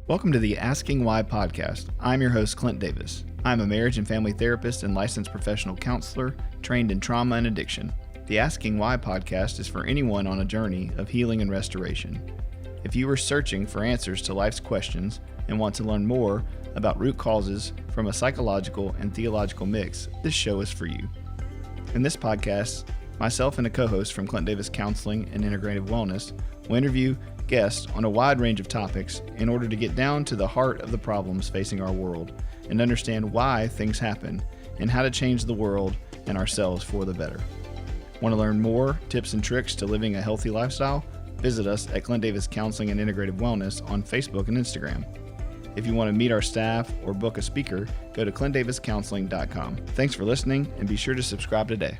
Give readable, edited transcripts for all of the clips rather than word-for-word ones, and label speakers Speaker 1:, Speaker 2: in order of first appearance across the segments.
Speaker 1: Welcome to the Asking Why podcast. I'm your host, Clint Davis. I'm a marriage and family therapist and licensed professional counselor trained in trauma and addiction. The Asking Why podcast is for anyone on a journey of healing and restoration. If you are searching for answers to life's questions and want to learn more about root causes from a psychological and theological mix, this show is for you. In this podcast, myself and a co-host from Clint Davis Counseling and Integrative Wellness will interview guests on a wide range of topics in order to get down to the heart of the problems facing our world and understand why things happen and how to change the world and ourselves for the better. Want to learn more tips and tricks to living a healthy lifestyle? Visit us at Clint Davis Counseling and Integrative Wellness on Facebook and Instagram. If you want to meet our staff or book a speaker, go to clintdaviscounseling.com. Thanks for listening and be sure to subscribe today.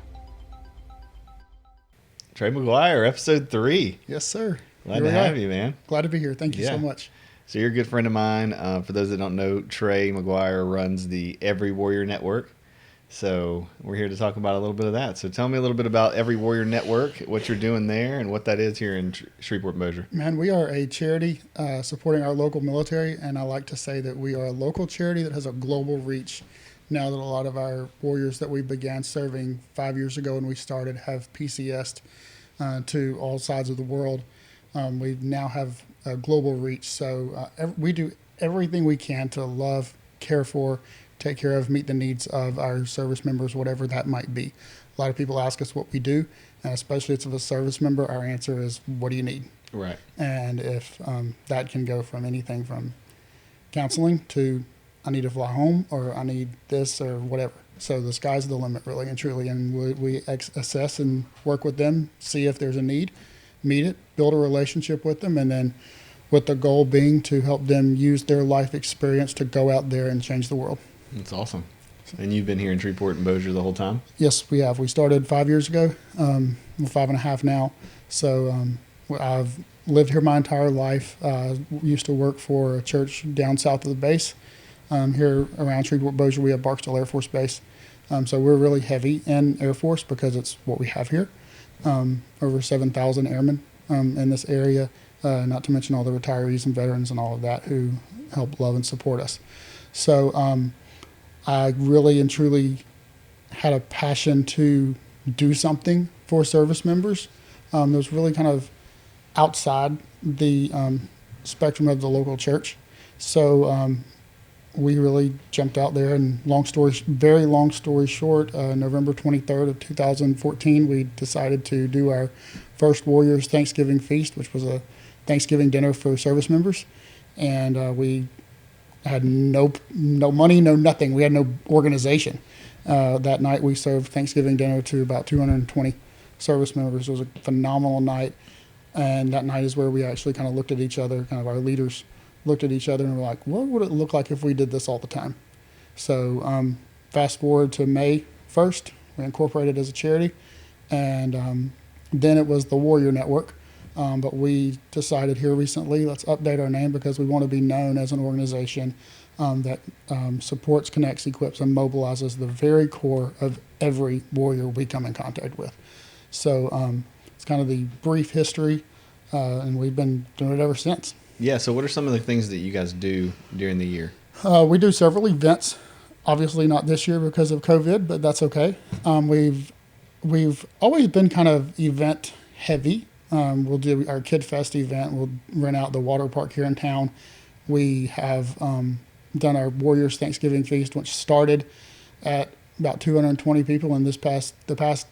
Speaker 1: Trey McGuire, episode 3.
Speaker 2: Yes, sir.
Speaker 1: Glad to have you, man.
Speaker 2: Glad to be here. Thank you so much.
Speaker 1: So you're a good friend of mine. For those that don't know, Trey McGuire runs the Every Warrior Network. So we're here to talk about a little bit of that. So tell me a little bit about Every Warrior Network, what you're doing there, and what that is here in Shreveport-Bossier.
Speaker 2: Man, we are a charity supporting our local military, and I like to say that we are a local charity that has a global reach. Now that a lot of our warriors that we began serving 5 years ago when we started have PCS'd to all sides of the world, we now have a global reach. So we do everything we can to love, care for, take care of, meet the needs of our service members, whatever that might be. A lot of people ask us what we do, and especially if it's a service member, our answer is, what do you need?
Speaker 1: Right.
Speaker 2: And if that can go from anything from counseling to I need to fly home or I need this or whatever. So the sky's the limit, really and truly. And we assess and work with them, see if there's a need, meet it, build a relationship with them, and then with the goal being to help them use their life experience to go out there and change the world.
Speaker 1: That's awesome. And you've been here in Shreveport and Bossier the whole time?
Speaker 2: Yes, we have. We started 5 years ago. We're 5.5 now. So I've lived here my entire life. Used to work for a church down south of the base. Here around Shreveport-Bossier, we have Barksdale Air Force Base. So we're really heavy in Air Force because it's what we have here. Over 7,000 airmen in this area, not to mention all the retirees and veterans and all of that who help love and support us. So I really and truly had a passion to do something for service members. That was really kind of outside the spectrum of the local church. So we really jumped out there, and very long story short, November 23rd of 2014, we decided to do our first Warriors Thanksgiving feast, which was a Thanksgiving dinner for service members. And we had no money, no nothing. We had no organization. That night we served Thanksgiving dinner to about 220 service members. It was a phenomenal night. And that night is where we actually kind of looked at each other, kind of our leaders looked at each other and were like, what would it look like if we did this all the time? So fast forward to May 1st, we incorporated as a charity, and then it was the Warrior Network. But we decided here recently, let's update our name because we want to be known as an organization that supports, connects, equips, and mobilizes the very core of every warrior we come in contact with. So it's kind of the brief history, and we've been doing it ever since.
Speaker 1: Yeah, so what are some of the things that you guys do during the year?
Speaker 2: We do several events. Obviously not this year because of COVID, but that's okay. We've always been kind of event heavy. We'll do our Kid Fest event. We'll rent out the water park here in town. We have done our Warriors Thanksgiving Feast, which started at about 220 people. And the past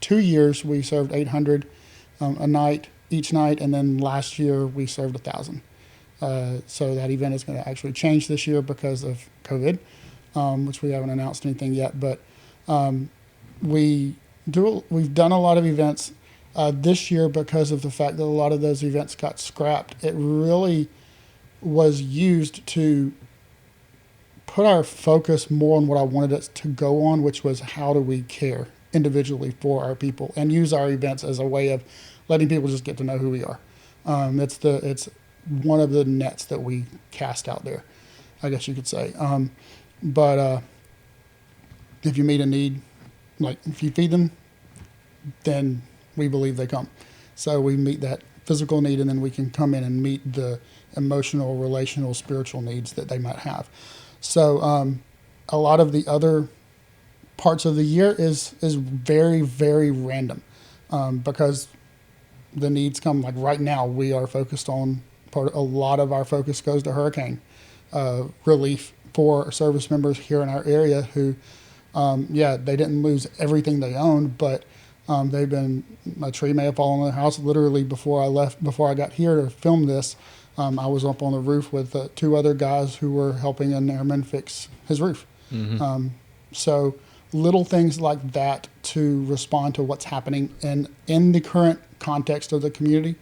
Speaker 2: 2 years, we served 800 a night, each night, and then last year we served 1,000. So that event is going to actually change this year because of COVID, which we haven't announced anything yet. But we've done a lot of events this year because of the fact that a lot of those events got scrapped. It really was used to put our focus more on what I wanted it to go on, which was how do we care individually for our people and use our events as a way of letting people just get to know who we are. It's one of the nets that we cast out there, I guess you could say. But if you meet a need, like if you feed them, then we believe they come. So we meet that physical need, and then we can come in and meet the emotional, relational, spiritual needs that they might have. So a lot of the other parts of the year is very, very random because the needs come, like right now we are focused on a lot of our focus goes to hurricane relief for service members here in our area who they didn't lose everything they owned, but a tree may have fallen on their house. Literally before I got here to film this, I was up on the roof with 2 other guys who were helping an airman fix his roof. Mm-hmm. So little things like that to respond to what's happening in the current context of the community.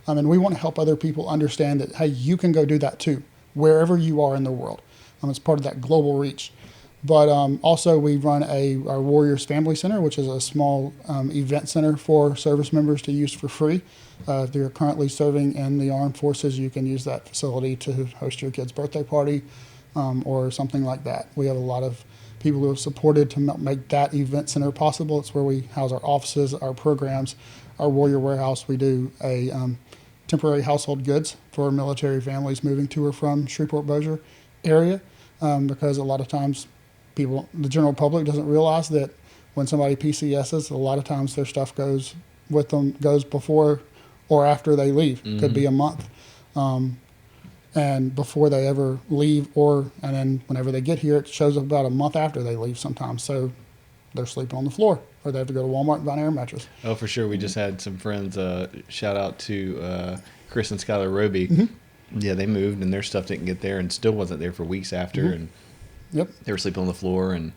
Speaker 2: And we want to help other people understand that, hey, you can go do that too, wherever you are in the world. It's part of that global reach. But also we run our Warriors Family Center, which is a small event center for service members to use for free. If you're currently serving in the armed forces, you can use that facility to host your kid's birthday party or something like that. We have a lot of people who have supported to make that event center possible. It's where we house our offices, our programs, our Warrior Warehouse. We do a temporary household goods for military families moving to or from Shreveport-Bossier area because a lot of times the general public doesn't realize that when somebody PCSs, a lot of times their stuff goes before or after they leave. Mm-hmm. Could be a month. And before they ever leave and then whenever they get here, it shows up about a month after they leave sometimes. So they're sleeping on the floor or they have to go to Walmart and buy an air mattress.
Speaker 1: Oh, for sure. We just had some friends, shout out to Chris and Skylar Roby. Mm-hmm. Yeah, they moved and their stuff didn't get there and still wasn't there for weeks after. Mm-hmm. And
Speaker 2: yep.
Speaker 1: They were sleeping on the floor and,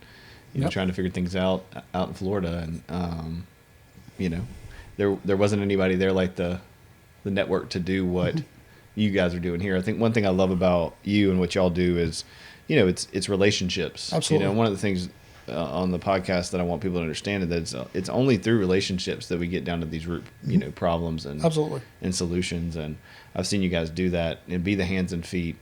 Speaker 1: trying to figure things out in Florida. And, there wasn't anybody there like the network to do what you guys are doing here. I think one thing I love about you and what y'all do is, it's relationships.
Speaker 2: Absolutely.
Speaker 1: One of the things on the podcast that I want people to understand is that it's only through relationships that we get down to these root, problems and
Speaker 2: absolutely
Speaker 1: and solutions. And I've seen you guys do that and be the hands and feet,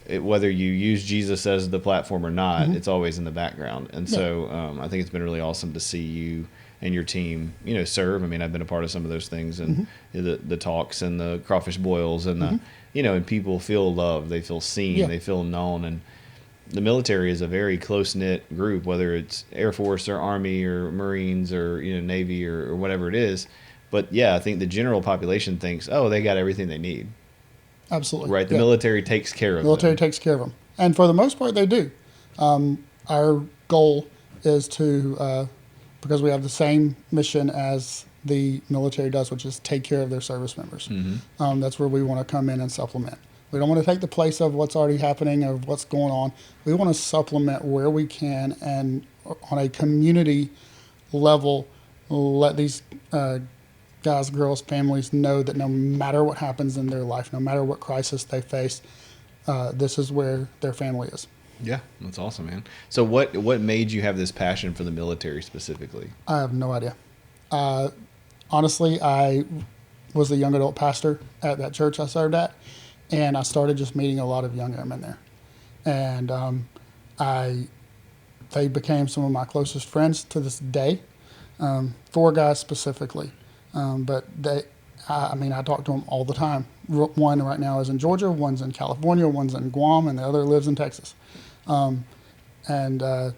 Speaker 1: whether you use Jesus as the platform or not, it's always in the background. And so I think it's been really awesome to see you and your team, serve. I mean, I've been a part of some of those things and the talks and the crawfish boils and the, and people feel loved, they feel seen, they feel known. And the military is a very close-knit group, whether it's Air Force or Army or Marines or, Navy or whatever it is. But I think the general population thinks, oh, they got everything they need.
Speaker 2: Absolutely.
Speaker 1: Right. The military takes care of them.
Speaker 2: Military takes care of them. And for the most part, they do. Our goal is to, because we have the same mission as the military does, which is take care of their service members. Mm-hmm. That's where we want to come in and supplement. We don't want to take the place of what's already happening or what's going on. We want to supplement where we can and on a community level, let these guys, girls, families know that no matter what happens in their life, no matter what crisis they face, this is where their family is.
Speaker 1: Yeah, that's awesome, man. So what made you have this passion for the military specifically?
Speaker 2: I have no idea. Honestly, I was the young adult pastor at that church I served at, and I started just meeting a lot of young airmen there. And they became some of my closest friends to this day, 4 guys specifically. But I talk to them all the time. One right now is in Georgia, one's in California, one's in Guam, and the other lives in Texas. And none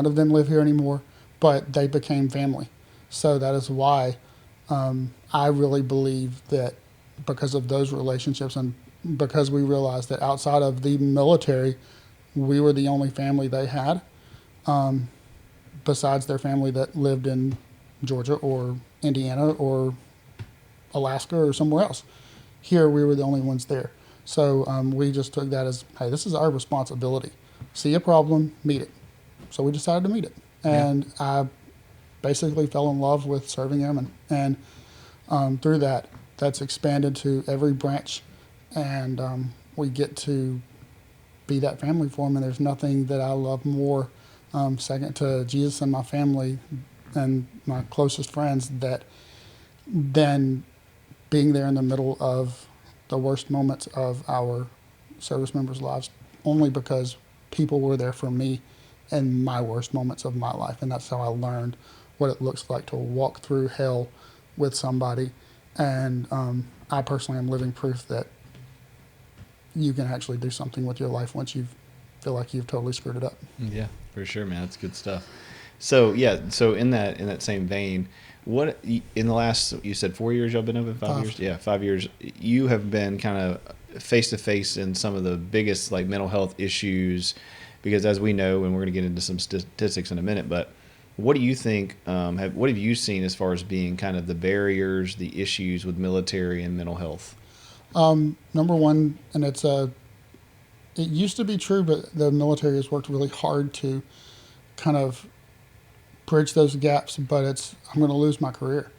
Speaker 2: of them live here anymore, but they became family. So that is why I really believe that because of those relationships and because we realized that outside of the military, we were the only family they had, besides their family that lived in Georgia or Indiana or Alaska or somewhere else. Here, we were the only ones there. So we just took that as, hey, this is our responsibility. See a problem, meet it. So we decided to meet it. And I basically fell in love with serving airmen. And through that, that's expanded to every branch. And we get to be that family for them. And there's nothing that I love more, second to Jesus and my family and my closest friends, than being there in the middle of the worst moments of our service members' lives, only because people were there for me in my worst moments of my life. And that's how I learned what it looks like to walk through hell with somebody And I personally am living proof that you can actually do something with your life once you feel like you've totally screwed it up.
Speaker 1: Yeah, for sure, man. That's good stuff. So so in that same vein, what in the last, you said 4 years y'all been open? 5 years? Yeah, 5 years. You have been kind of face to face in some of the biggest like mental health issues, because as we know, and we're going to get into some statistics in a minute, but what do you think? What have you seen as far as being kind of the barriers, the issues with military and mental health?
Speaker 2: Number one, and it used to be true, but the military has worked really hard to kind of bridge those gaps, but I'm going to lose my career.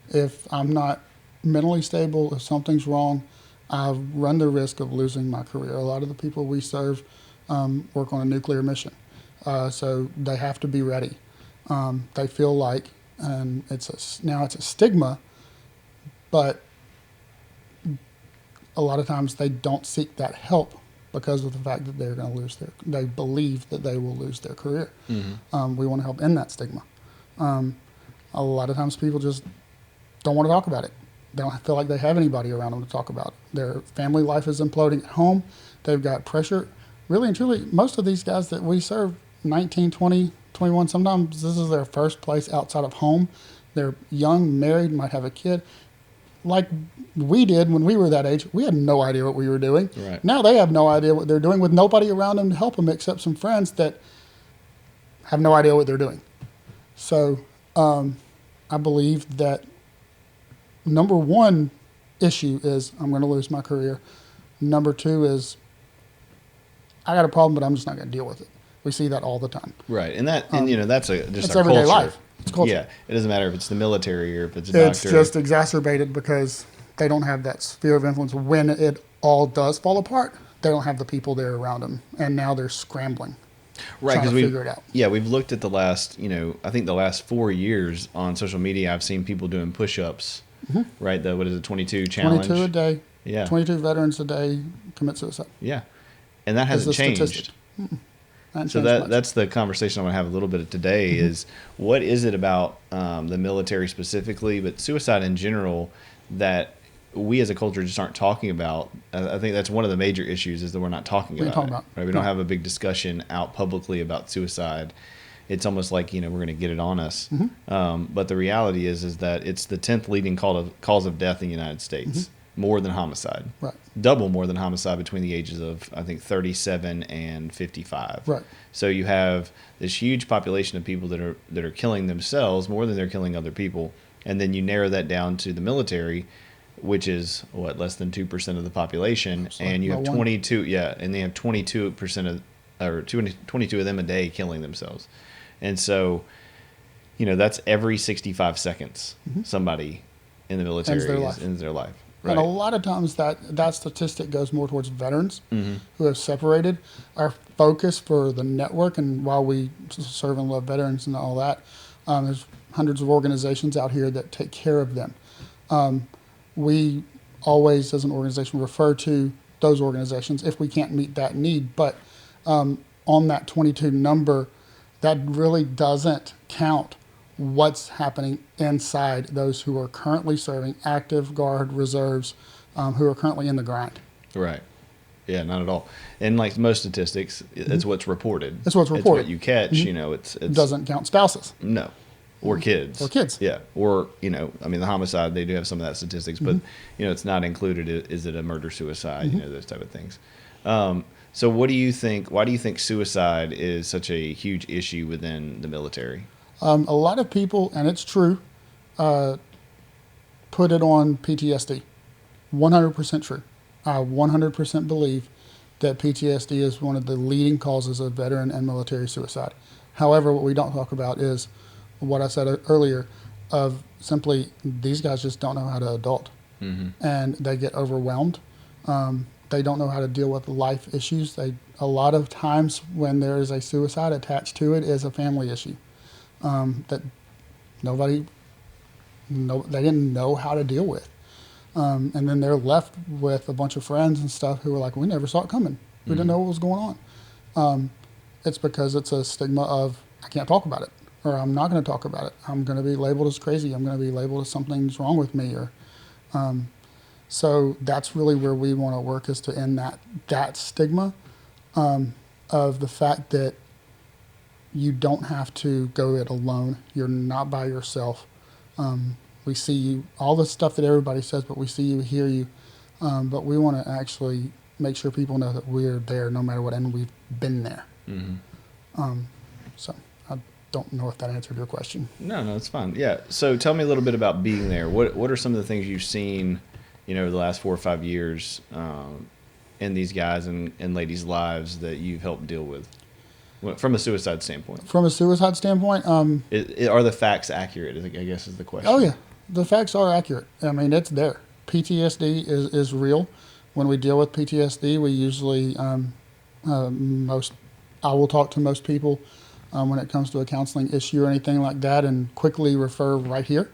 Speaker 2: If I'm not mentally stable, if something's wrong, I run the risk of losing my career. A lot of the people we serve work on a nuclear mission, so they have to be ready. They feel like, and now it's a stigma, but a lot of times they don't seek that help because of the fact that they're going to they believe that they will lose their career. Mm-hmm. We want to help end that stigma. A lot of times people just don't want to talk about it. They don't feel like they have anybody around them to talk about it. Their family life is imploding at home. They've got pressure. Really and truly, most of these guys that we serve, 19, 20, 21, sometimes this is their first place outside of home. They're young, married, might have a kid. Like we did when we were that age, we had no idea what we were doing.
Speaker 1: Right.
Speaker 2: Now they have no idea what they're doing with nobody around them to help them except some friends that have no idea what they're doing. So I believe that number one issue is I'm going to lose my career. Number two is I got a problem, but I'm just not going to deal with it. We see that all the time.
Speaker 1: Right, and that's
Speaker 2: it's everyday
Speaker 1: culture.
Speaker 2: Life. It's culture.
Speaker 1: Yeah, it doesn't matter if it's the military or if it's a doctor.
Speaker 2: It's just exacerbated because they don't have that sphere of influence. When it all does fall apart, they don't have the people there around them, and now they're scrambling,
Speaker 1: right?
Speaker 2: Because figure it out.
Speaker 1: Yeah, we've looked at the last, I think the last 4 years on social media. I've seen people doing push-ups, mm-hmm. right? The what is it, 22 challenge?
Speaker 2: 22 a day.
Speaker 1: Yeah,
Speaker 2: 22 veterans a day commit suicide.
Speaker 1: Yeah, and that hasn't changed. So that's the conversation I want to have a little bit of today. Mm-hmm. Is what is it about the military specifically, but suicide in general, that we as a culture just aren't talking about? I think that's one of the major issues, is that we're not talking about it. Right? We don't have a big discussion out publicly about suicide. It's almost like we're going to get it on us. Mm-hmm. But the reality is that it's the 10th leading cause of death in the United States. Mm-hmm. More than homicide. Right. Double more than homicide between the ages of, I think, 37 and 55. Right. So you have this huge population of people that are killing themselves more than they're killing other people. And then you narrow that down to the military, which is less than 2% of the population, and you have 22 and they have 22% or 22 of them a day killing themselves. And so, that's every 65 seconds mm-hmm. somebody in the military ends their life. Right.
Speaker 2: And a lot of times that statistic goes more towards veterans mm-hmm. who have separated. Our focus for the network, and while we serve and love veterans and all that, there's hundreds of organizations out here that take care of them. We always, as an organization, refer to those organizations if we can't meet that need. But on that 22 number, that really doesn't count what's happening inside those who are currently serving, active, guard, reserves, who are currently in the grind.
Speaker 1: Right. Yeah, not at all. And like most statistics, it's mm-hmm. what's reported.
Speaker 2: It's what's reported.
Speaker 1: It's what you catch.
Speaker 2: Mm-hmm. It doesn't count spouses.
Speaker 1: No. Or kids.
Speaker 2: Or kids.
Speaker 1: Yeah. Or, the homicide, they do have some of that statistics, but, mm-hmm. It's not included. Is it a murder-suicide, mm-hmm. Those type of things. So why do you think suicide is such a huge issue within the military?
Speaker 2: A lot of people, and it's true, put it on PTSD. 100% true. I 100% believe that PTSD is one of the leading causes of veteran and military suicide. However, what we don't talk about is what I said earlier of simply these guys just don't know how to adult. Mm-hmm. And they get overwhelmed. They don't know how to deal with life issues. A lot of times when there is a suicide attached to it is a family issue. That they didn't know how to deal with. And then they're left with a bunch of friends and stuff who are like, we never saw it coming. We didn't know what was going on. It's because it's a stigma of, I can't talk about it, or I'm not going to talk about it. I'm going to be labeled as crazy. I'm going to be labeled as something's wrong with me. Or So that's really where we want to work, is to end that stigma of the fact that you don't have to go it alone. You're not by yourself. We see you, all the stuff that everybody says, but we see you, hear you. But we want to actually make sure people know that we're there no matter what, and we've been there. So I don't know if that answered your question.
Speaker 1: No, it's fine. Yeah. So tell me a little bit about being there. What are some of the things you've seen, the last 4 or 5 years in these guys and ladies' lives that you've helped deal with from a suicide standpoint?
Speaker 2: From a suicide standpoint,
Speaker 1: are the facts accurate? I guess is the question.
Speaker 2: Oh yeah, the facts are accurate. I mean, it's there. PTSD is real. When we deal with PTSD, we usually I will talk to most people when it comes to a counseling issue or anything like that, and quickly refer right here,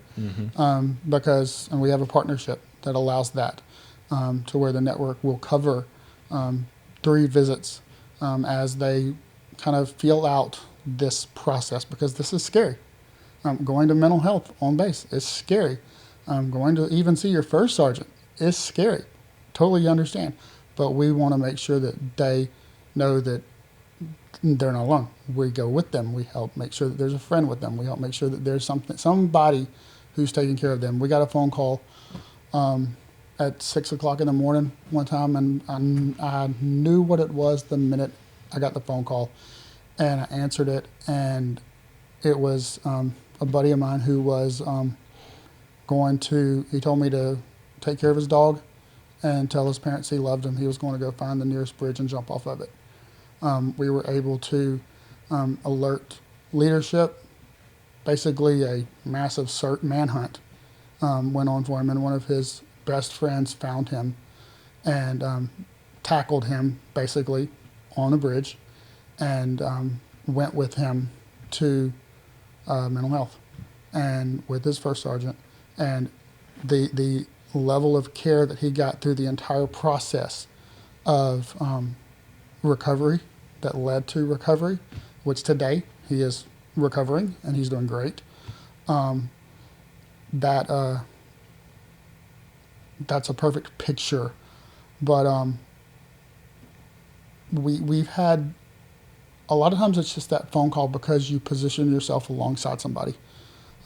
Speaker 2: because we have a partnership that allows that, to where the network will cover 3 visits as they kind of feel out this process, because this is scary. Going to mental health on base is scary. Going to even see your first sergeant is scary. Totally understand. But we want to make sure that they know that they're not alone. We go with them. We help make sure that there's a friend with them. We help make sure that there's somebody who's taking care of them. We got a phone call at 6 o'clock in the morning one time, and I knew what it was the minute I got the phone call, and I answered it, and it was a buddy of mine who was he told me to take care of his dog and tell his parents he loved him. He was going to go find the nearest bridge and jump off of it. We were able to alert leadership. Basically, a massive manhunt went on for him, and one of his best friends found him and tackled him basically on a bridge, and went with him to mental health and with his first sergeant. And the level of care that he got through the entire process of recovery that led to recovery, which today he is recovering and he's doing great. That's a perfect picture. But we've had, a lot of times it's just that phone call, because you position yourself alongside somebody,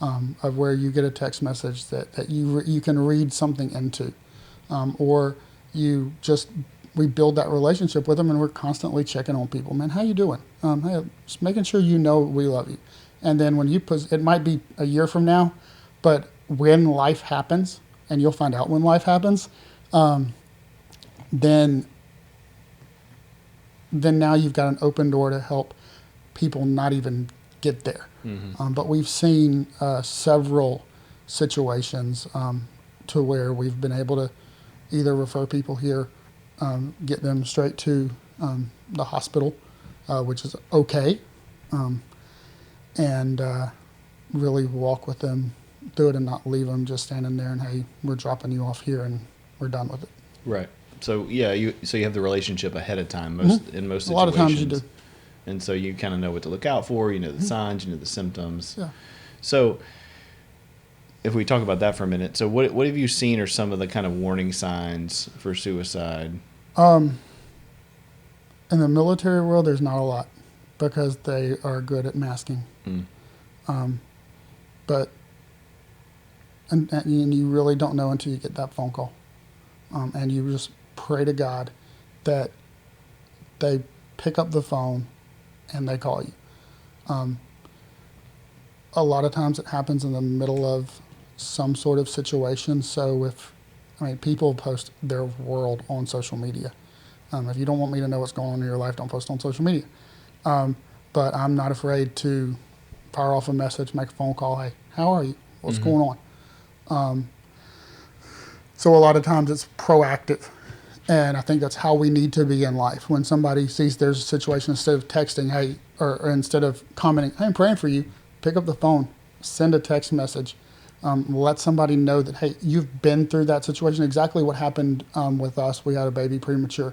Speaker 2: of where you get a text message that you can read something into, or we build that relationship with them, and we're constantly checking on people. Man, how you doing? Hey, just making sure you know we love you. And then when it might be a year from now, but when life happens, and you'll find out when life happens, then now you've got an open door to help people not even get there. But we've seen several situations to where we've been able to either refer people here, get them straight to the hospital, which is okay, and really walk with them through it and not leave them just standing there and, hey, we're dropping you off here and we're done with it.
Speaker 1: Right. So yeah, you have the relationship ahead of time in most situations.
Speaker 2: A lot of times you do.
Speaker 1: And so you kind of know what to look out for. You know the signs. You know the symptoms.
Speaker 2: Yeah.
Speaker 1: So if we talk about that for a minute, so what have you seen are some of the kind of warning signs for suicide?
Speaker 2: In the military world, there's not a lot, because they are good at masking. But and you really don't know until you get that phone call, and you just pray to God that they pick up the phone and they call you. A lot of times it happens in the middle of some sort of situation. So people post their world on social media. If you don't want me to know what's going on in your life, don't post on social media. But I'm not afraid to fire off a message, make a phone call. Hey, how are you? What's going on? So a lot of times it's proactive. And I think that's how we need to be in life. When somebody sees there's a situation, instead of texting, hey, or instead of commenting, hey, I'm praying for you, pick up the phone, send a text message, let somebody know that, hey, you've been through that situation. Exactly what happened with us. We had a baby premature.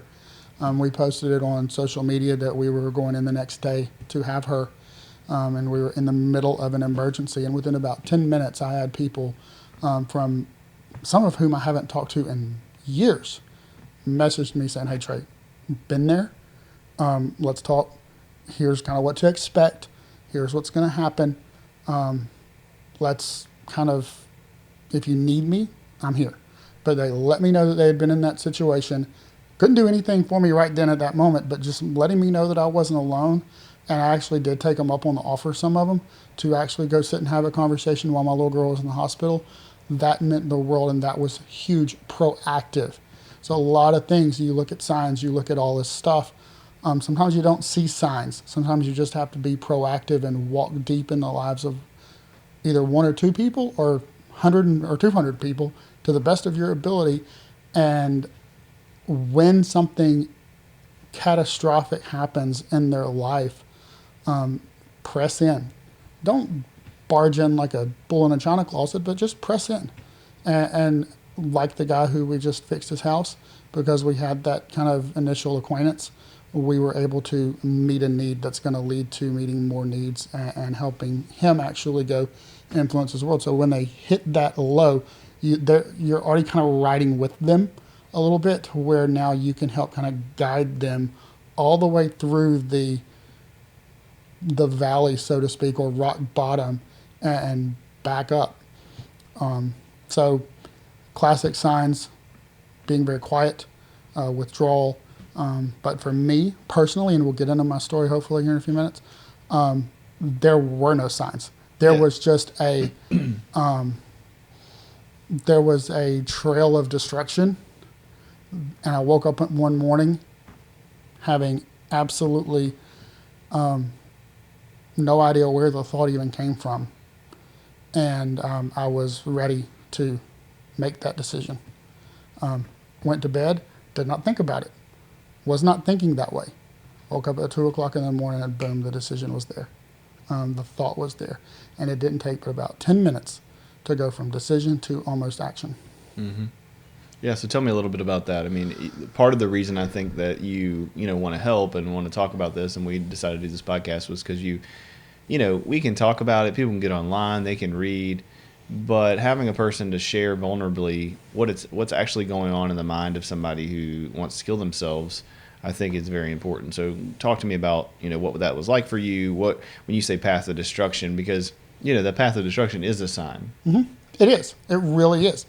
Speaker 2: We posted it on social media that we were going in the next day to have her, and we were in the middle of an emergency. And within about 10 minutes, I had people from some of whom I haven't talked to in years, messaged me saying, "Hey Trey, been there. Let's talk. Here's kind of what to expect. Here's what's going to happen. Let's kind of, if you need me, I'm here." But they let me know that they had been in that situation. Couldn't do anything for me right then at that moment, but just letting me know that I wasn't alone. And I actually did take them up on the offer, some of them, to actually go sit and have a conversation while my little girl was in the hospital. That meant the world, and that was huge, proactive. So a lot of things, you look at signs, you look at all this stuff. Sometimes you don't see signs. Sometimes you just have to be proactive and walk deep in the lives of either one or two people or 100 or 200 people to the best of your ability. And when something catastrophic happens in their life, press in. Don't barge in like a bull in a china closet, but just press in. And like the guy who we just fixed his house, because we had that kind of initial acquaintance, we were able to meet a need that's going to lead to meeting more needs and helping him actually go influence his world. So when they hit that low, you're already kind of riding with them a little bit, to where now you can help kind of guide them all the way through the valley, so to speak, or rock bottom, and back up. So classic signs: being very quiet, withdrawal. But for me personally, and we'll get into my story hopefully here in a few minutes, there were no signs. There was just a there was a trail of destruction. And I woke up one morning having absolutely no idea where the thought even came from. And I was ready to make that decision. Went to bed, did not think about it. Was not thinking that way. Woke up at 2 o'clock in the morning and boom, the decision was there. The thought was there. And it didn't take but about 10 minutes to go from decision to almost action.
Speaker 1: Mm-hmm. Yeah, so tell me a little bit about that. I mean, part of the reason I think that you want to help and want to talk about this, and we decided to do this podcast, was because we can talk about it. People can get online, they can read, but having a person to share vulnerably what's actually going on in the mind of somebody who wants to kill themselves, I think is very important. So talk to me about what that was like for you. When you say path of destruction, because the path of destruction is a sign.
Speaker 2: Mm-hmm. It is. It really is.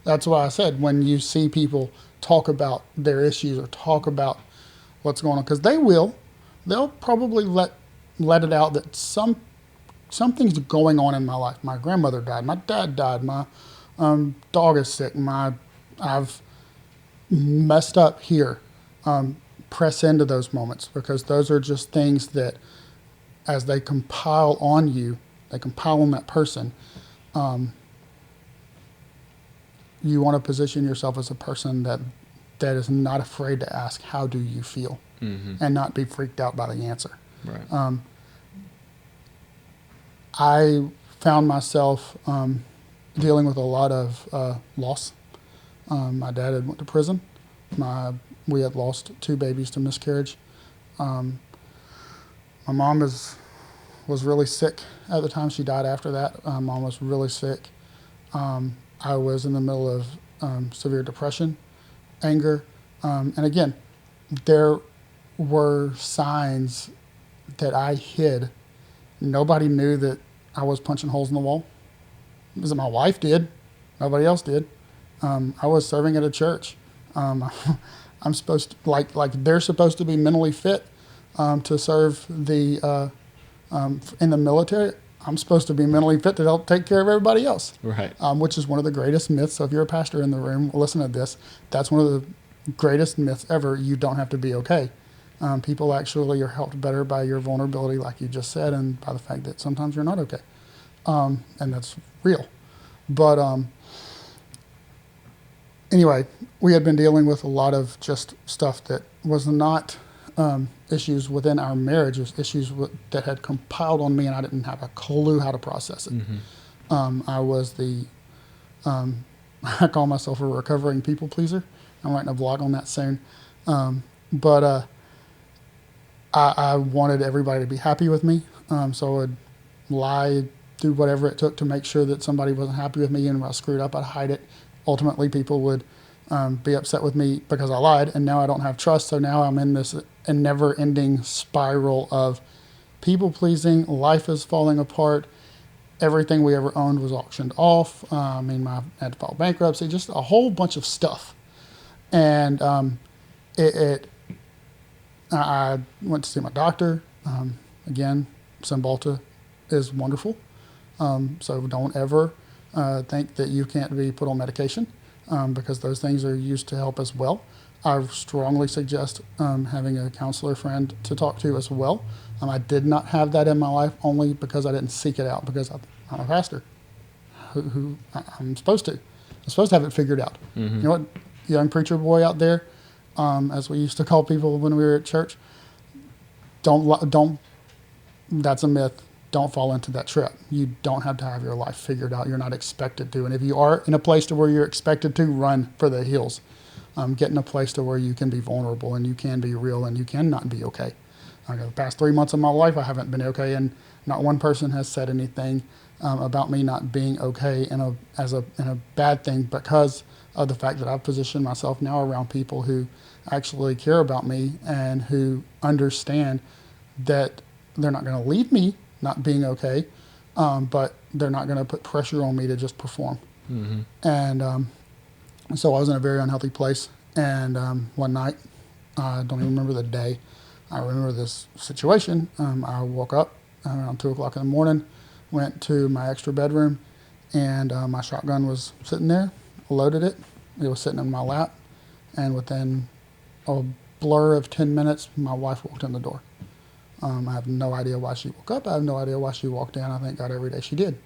Speaker 2: That's why I said, when you see people talk about their issues or talk about what's going on, because they'll probably let it out that something's going on in my life. My grandmother died. My dad died. My dog is sick. I've messed up here. Press into those moments, because those are just things that, as they compile on you, they compile on that person. You want to position yourself as a person that is not afraid to ask, how do you feel? Mm-hmm. And not be freaked out by the answer.
Speaker 1: Right.
Speaker 2: I found myself dealing with a lot of loss. My dad had went to prison. We had lost 2 babies to miscarriage. My mom was really sick at the time. She died after that. Mom was really sick. I was in the middle of severe depression, anger. And again, there were signs that I hid. Nobody knew that I was punching holes in the wall. Because my wife did. Nobody else did. I was serving at a church. I'm supposed to, like they're supposed to be mentally fit to serve in the military. I'm supposed to be mentally fit to help take care of everybody else.
Speaker 1: Right.
Speaker 2: Which is one of the greatest myths. So if you're a pastor in the room, listen to this. That's one of the greatest myths ever. You don't have to be okay. People actually are helped better by your vulnerability, like you just said, and by the fact that sometimes you're not okay. And that's real. But anyway, we had been dealing with a lot of just stuff that was not issues within our marriage. It was issues that had compiled on me, and I didn't have a clue how to process it. Mm-hmm. I was I call myself a recovering people pleaser. I'm writing a blog on that soon. But I wanted everybody to be happy with me. So I would lie, do whatever it took to make sure that somebody wasn't happy with me. And if I screwed up, I'd hide it ultimately people would be upset with me because I lied, and now I don't have trust. So now I'm in this never-ending spiral of people pleasing. Life is falling apart. Everything we ever owned was auctioned off. I had to file bankruptcy, just a whole bunch of stuff. And I went to see my doctor. Again, Cymbalta is wonderful. So don't ever think that you can't be put on medication, because those things are used to help as well. I strongly suggest having a counselor friend to talk to as well. I did not have that in my life only because I didn't seek it out, because I'm a pastor who I'm supposed to. I'm supposed to have it figured out.
Speaker 1: Mm-hmm.
Speaker 2: You know what, young preacher boy out there, as we used to call people when we were at church, don't, that's a myth. Don't fall into that trap. You don't have to have your life figured out. You're not expected to. And if you are in a place to where you're expected to, run for the hills. Get in a place to where you can be vulnerable and you can be real and you can not be okay. The past 3 months of my life, I haven't been okay, and not one person has said anything about me not being okay in a bad thing, because of the fact that I've positioned myself now around people who actually care about me and who understand that they're not going to leave me not being okay, but they're not going to put pressure on me to just perform.
Speaker 1: Mm-hmm.
Speaker 2: And so I was in a very unhealthy place. And one night, I don't even remember the day, I remember this situation. I woke up around 2 o'clock in the morning, went to my extra bedroom, and my shotgun was sitting there. Loaded it. It was sitting in my lap. And within a blur of 10 minutes, my wife walked in the door. I have no idea why she woke up. I have no idea why she walked in. I thank God every day she did,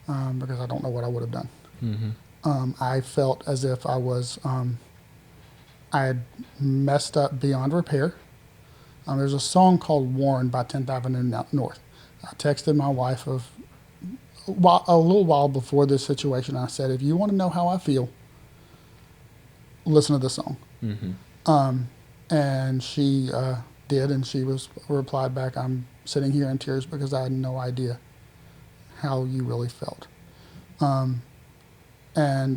Speaker 2: because I don't know what I would have done.
Speaker 1: Mm-hmm.
Speaker 2: I felt as if I had messed up beyond repair. There's a song called Warren by 10th Avenue North. I texted my wife a little while before this situation. I said, if you want to know how I feel, listen to this song.
Speaker 1: Mm-hmm.
Speaker 2: And she did, and she replied back, I'm sitting here in tears because I had no idea how you really felt. And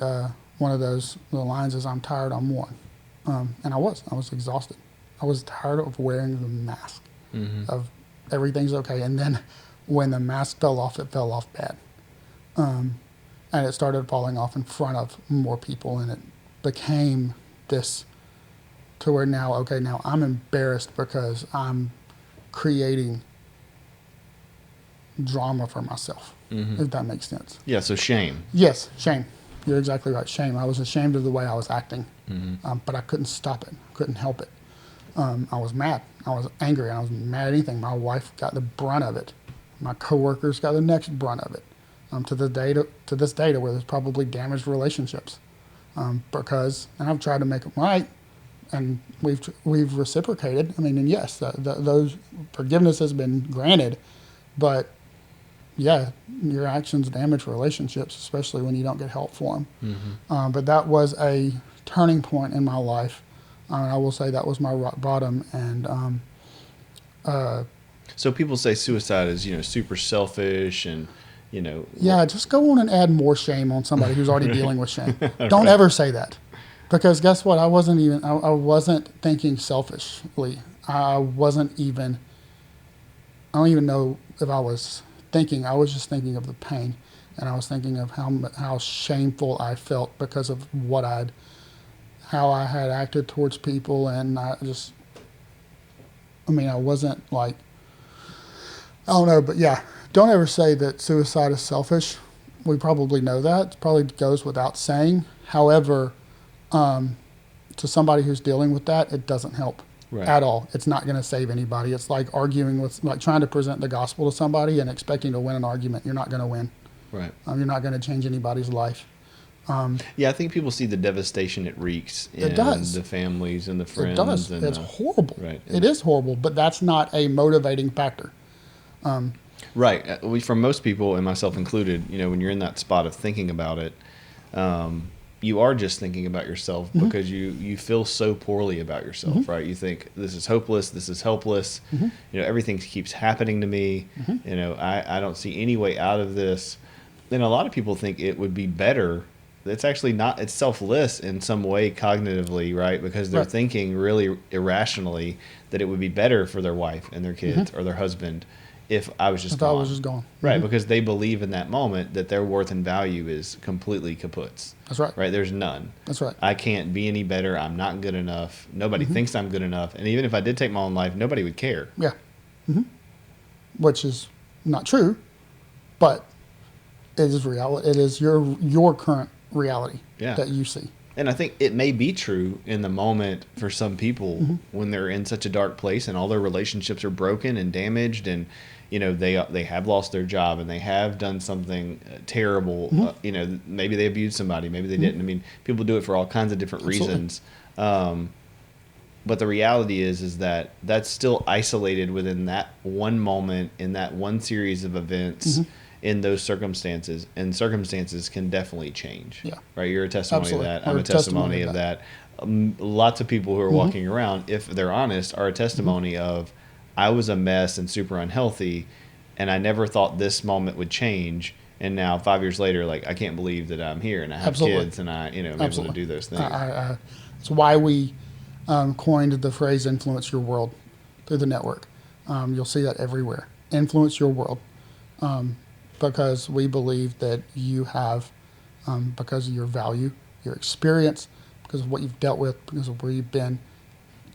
Speaker 2: one of the lines is, I'm tired, I'm worn. And I was exhausted. I was tired of wearing the mask,
Speaker 1: Mm-hmm.
Speaker 2: of everything's okay. And then when the mask fell off, it fell off bad. And it started falling off in front of more people, and it became this to where now I'm embarrassed because I'm creating drama for myself,
Speaker 1: Mm-hmm.
Speaker 2: if that makes sense.
Speaker 1: Yeah, so shame.
Speaker 2: Yes, shame. You're exactly right. Shame. I was ashamed of the way I was acting,
Speaker 1: Mm-hmm.
Speaker 2: but I couldn't stop it. Couldn't help it. I was mad. I was angry. I was mad at anything. My wife got the brunt of it. My coworkers got the next brunt of it. To this day, to where there's probably damaged relationships, because, and I've tried to make them right, and we've reciprocated. I mean, and yes, those forgiveness has been granted, but yeah, your actions damage relationships, especially when you don't get help for them.
Speaker 1: Mm-hmm.
Speaker 2: But that was a turning point in my life. I will say that was my rock bottom. And
Speaker 1: So people say suicide is, super selfish and,
Speaker 2: yeah, just go on and add more shame on somebody who's already dealing with shame. Don't
Speaker 1: Right.
Speaker 2: ever say that, because guess what? I wasn't thinking selfishly. I don't even know if I was thinking. I was just thinking of the pain, and I was thinking of how shameful I felt because of how I had acted towards people, and I wasn't like, I don't know, but yeah, don't ever say that suicide is selfish. We probably know that. It probably goes without saying. However, to somebody who's dealing with that, it doesn't help.
Speaker 1: Right.
Speaker 2: At all. It's not going to save anybody. It's like trying to present the gospel to somebody and expecting to win an argument. You're not going to win.
Speaker 1: Right.
Speaker 2: You're not going to change anybody's life.
Speaker 1: Yeah, I think people see the devastation it wreaks in
Speaker 2: It does.
Speaker 1: the families and the friends.
Speaker 2: It does.
Speaker 1: And
Speaker 2: It's horrible.
Speaker 1: Right.
Speaker 2: It is horrible, but that's not a motivating factor.
Speaker 1: Right. For most people, and myself included, when you're in that spot of thinking about it, you are just thinking about yourself,
Speaker 2: Mm-hmm.
Speaker 1: because you feel so poorly about yourself,
Speaker 2: Mm-hmm.
Speaker 1: right? You think, this is hopeless, this is helpless,
Speaker 2: Mm-hmm.
Speaker 1: Everything keeps happening to me,
Speaker 2: Mm-hmm.
Speaker 1: I don't see any way out of this. And a lot of people think it would be better it's actually not, it's selfless in some way cognitively, right? Because they're thinking really irrationally that it would be better for their wife and their kids or their husband if I was just gone.
Speaker 2: I was just gone.
Speaker 1: Right, because they believe in that moment that their worth and value is completely kaputs.
Speaker 2: That's right.
Speaker 1: Right, there's none.
Speaker 2: That's right.
Speaker 1: I can't be any better. I'm not good enough. Nobody thinks I'm good enough. And even if I did take my own life, nobody would care.
Speaker 2: Yeah. Which is not true, but it is reality. It is your current reality that you see.
Speaker 1: And I think it may be true in the moment for some people when they're in such a dark place and all their relationships are broken and damaged, and they have lost their job and they have done something terrible. Maybe they abused somebody, maybe they didn't. I mean, people do it for all kinds of different reasons. But the reality is that that's still isolated within that one moment in that one series of events. In those circumstances, and circumstances can definitely change. Yeah. Right. You're a testimony of that. I'm a testimony of that. Lots of people who are walking around, if they're honest, are a testimony of, I was a mess and super unhealthy, and I never thought this moment would change. And now 5 years later, like, I can't believe that I'm here and I have kids and I'm able to do those things.
Speaker 2: It's why we coined the phrase "influence your world" through the network. You'll see that everywhere. Influence your world. Because we believe that you have, because of your value, your experience, because of what you've dealt with, because of where you've been,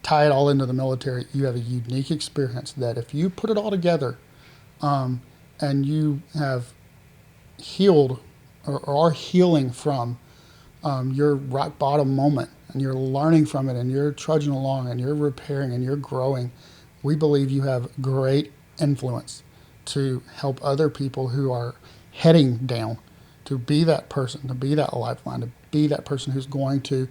Speaker 2: tie it all into the military, you have a unique experience that if you put it all together and you have healed or are healing from your rock bottom moment, and you're learning from it, and you're trudging along, and you're repairing, and you're growing, we believe you have great influence to help other people who are heading down, to be that person, to be that lifeline, to be that person who's going to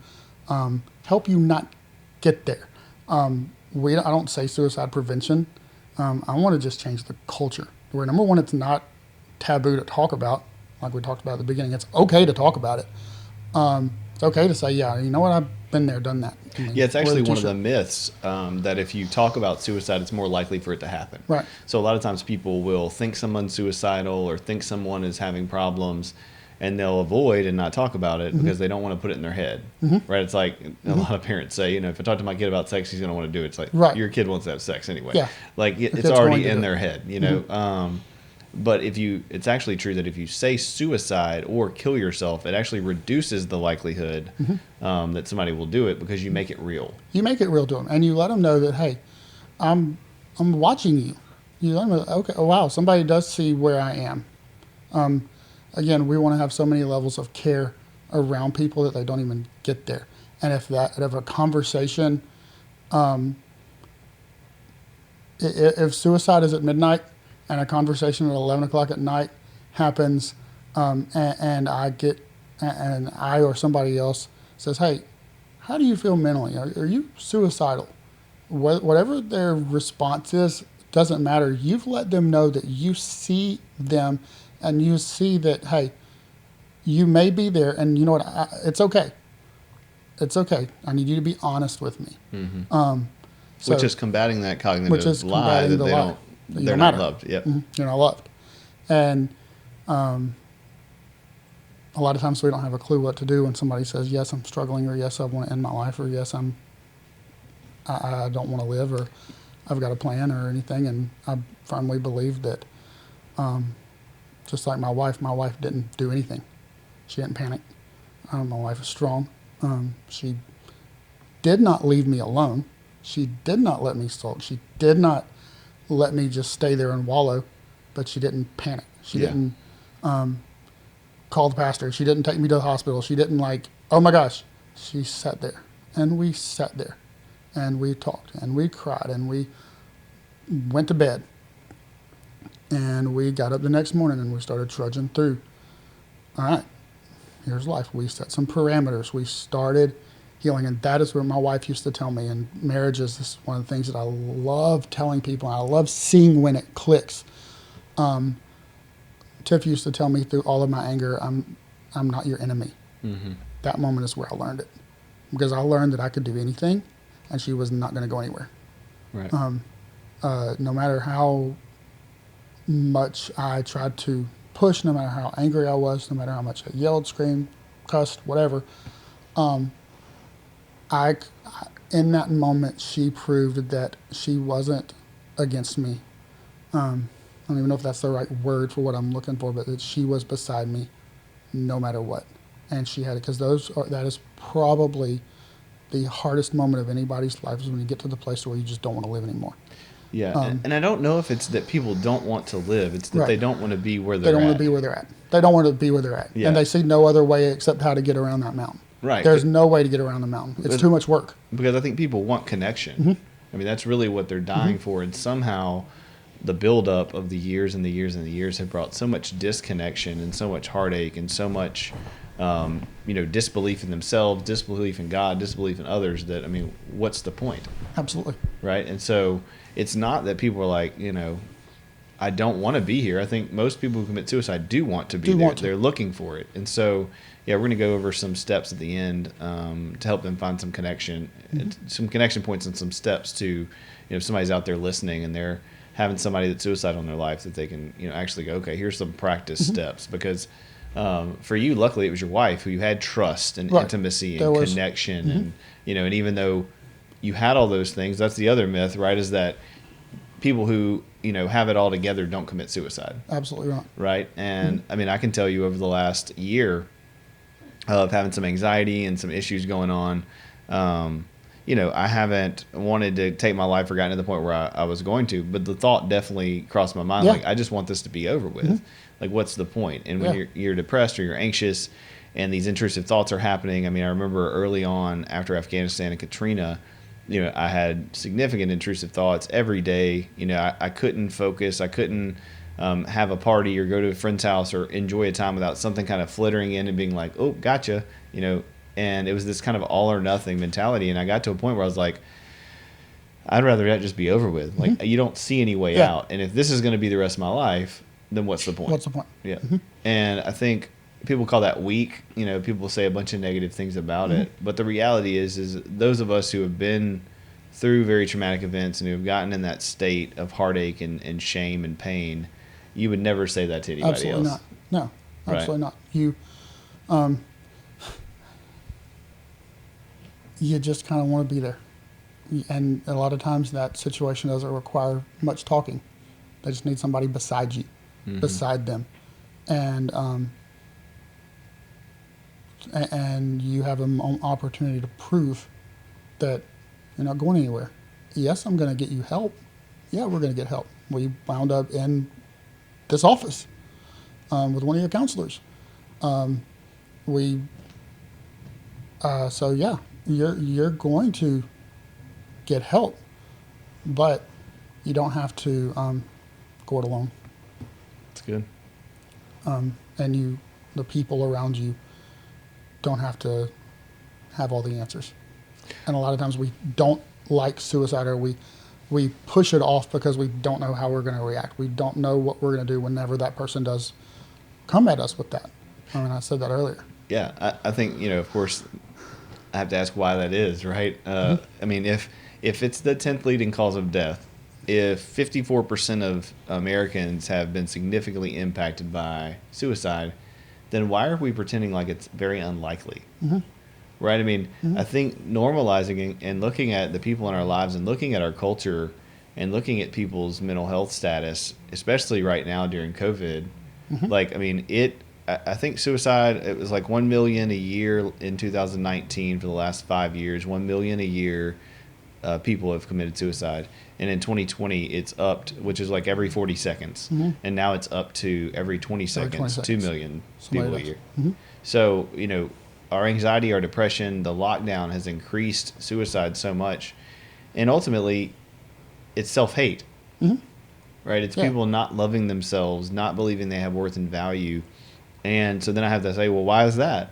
Speaker 2: help you not get there. I don't say suicide prevention. I want to just change the culture where, number one, it's not taboo to talk about, like we talked about at the beginning. It's okay to talk about it. It's okay to say, yeah, you know what, I've been there, done that.
Speaker 1: Yeah, it's actually one of the myths that if you talk about suicide, it's more likely for it to happen.
Speaker 2: Right.
Speaker 1: So a lot of times people will think someone's suicidal or think someone is having problems, and they'll avoid and not talk about it because they don't want to put it in their head. Right? It's like a lot of parents say, if I talk to my kid about sex, he's going to want to do it. It's like, your kid wants to have sex anyway.
Speaker 2: Yeah.
Speaker 1: Like it's already in their head, But it's actually true that if you say suicide or kill yourself, it actually reduces the likelihood that somebody will do it because you make it real.
Speaker 2: You make it real to them, and you let them know that, hey, I'm watching you. You let them know, okay, oh, wow, somebody does see where I am. Again, we want to have so many levels of care around people that they don't even get there. And if a conversation, if suicide is at midnight, and a conversation at 11 o'clock at night happens, and I or somebody else says, hey, how do you feel mentally? Are you suicidal? Whatever their response is, doesn't matter. You've let them know that you see them, and you see that, hey, you may be there, and you know what, it's okay. It's okay. I need you to be honest with me.
Speaker 1: Which is combating that cognitive lie that they're not loved. Yep.
Speaker 2: You're not loved. And a lot of times we don't have a clue what to do when somebody says, yes, I'm struggling, or yes, I want to end my life, or yes, I don't want to live, or I've got a plan or anything. And I firmly believe that just like my wife didn't do anything. She didn't panic. My wife is strong. She did not leave me alone. She did not let me sulk. She did not let me just stay there and wallow, but she didn't panic. She didn't call the pastor. She didn't take me to the hospital. She didn't oh my gosh. She sat there, and we sat there, and we talked, and we cried, and we went to bed, and we got up the next morning, and we started trudging through. All right, here's life. We set some parameters. We started healing, and that is what my wife used to tell me. And marriage is this one of the things that I love telling people, and I love seeing when it clicks. Tiff used to tell me through all of my anger, I'm not your enemy. That moment is where I learned it, because I learned that I could do anything, and she was not going to go anywhere.
Speaker 1: Right.
Speaker 2: No matter how much I tried to push, no matter how angry I was, no matter how much I yelled, screamed, cussed, whatever. I, in that moment, she proved that she wasn't against me. I don't even know if that's the right word for what I'm looking for, but that she was beside me no matter what. And she had it, because that is probably the hardest moment of anybody's life, is when you get to the place where you just don't want to live anymore.
Speaker 1: Yeah, and I don't know if it's that people don't want to live. It's that
Speaker 2: Right.
Speaker 1: they don't want to be where they're
Speaker 2: They don't
Speaker 1: at.
Speaker 2: want to be where they're at. They don't want to be where they're at.
Speaker 1: Yeah.
Speaker 2: And they see no other way except how to get around that mountain.
Speaker 1: Right.
Speaker 2: There's no way to get around the mountain. It's too much work.
Speaker 1: Because I think people want connection.
Speaker 2: Mm-hmm.
Speaker 1: I mean, that's really what they're dying for. And somehow the buildup of the years and the years and the years have brought so much disconnection and so much heartache and so much, disbelief in themselves, disbelief in God, disbelief in others that, I mean, what's the point?
Speaker 2: Absolutely.
Speaker 1: Right? And so it's not that people are like, I don't want to be here. I think most people who commit suicide do want to be there. They're looking for it. And so, yeah, we're going to go over some steps at the end to help them find some connection, some connection points and some steps to, if somebody's out there listening and they're having somebody that's suicidal in their life, that they can, actually go, okay, here's some practice steps. Because for you, luckily, it was your wife who you had trust and intimacy and connection. And, and even though you had all those things, that's the other myth, right, is that people who have it all together don't commit suicide.
Speaker 2: Absolutely right.
Speaker 1: Right. And I mean, I can tell you over the last year of having some anxiety and some issues going on, I haven't wanted to take my life or gotten to the point where I was going to, but the thought definitely crossed my mind. Like, I just want this to be over with. Like, what's the point? And when you're depressed or you're anxious and these intrusive thoughts are happening. I mean, I remember early on after Afghanistan and Katrina, I had significant intrusive thoughts every day. I couldn't focus. I couldn't have a party or go to a friend's house or enjoy a time without something kind of flittering in and being like, oh, gotcha, and it was this kind of all or nothing mentality. And I got to a point where I was like, I'd rather that just be over with. Like, you don't see any way out. And if this is going to be the rest of my life, then what's the point?
Speaker 2: What's the point?
Speaker 1: Yeah. And I think people call that weak. People say a bunch of negative things about it. But the reality is those of us who have been through very traumatic events and who have gotten in that state of heartache and shame and pain, you would never say that to anybody
Speaker 2: Absolutely
Speaker 1: else.
Speaker 2: Not. No, absolutely not. You just kind of want to be there. And a lot of times that situation doesn't require much talking. They just need somebody beside you, beside them. And you have an opportunity to prove that you're not going anywhere. Yes, I'm going to get you help. Yeah, we're going to get help. We wound up in this office with one of your counselors. So yeah, you're going to get help, but you don't have to go it alone.
Speaker 1: That's good.
Speaker 2: And the people around you don't have to have all the answers. And a lot of times we don't like suicide, or we push it off because we don't know how we're going to react. We don't know what we're going to do whenever that person does come at us with that. I mean, I said that earlier.
Speaker 1: Yeah, I think, of course, I have to ask why that is, right? I mean, if it's the 10th leading cause of death, if 54% of Americans have been significantly impacted by suicide, then why are we pretending like it's very unlikely? Right? I mean, I think normalizing and looking at the people in our lives and looking at our culture and looking at people's mental health status, especially right now during COVID, I think suicide, it was like 1 million a year in 2019 for the last 5 years. 1 million a year people have committed suicide. And in 2020, it's upped, which is like every 40 seconds. And now it's up to every 20 seconds, 2 million people a year. So, our anxiety, our depression, the lockdown has increased suicide so much. And ultimately, it's self-hate. Right? It's people not loving themselves, not believing they have worth and value. And so then I have to say, well, why is that?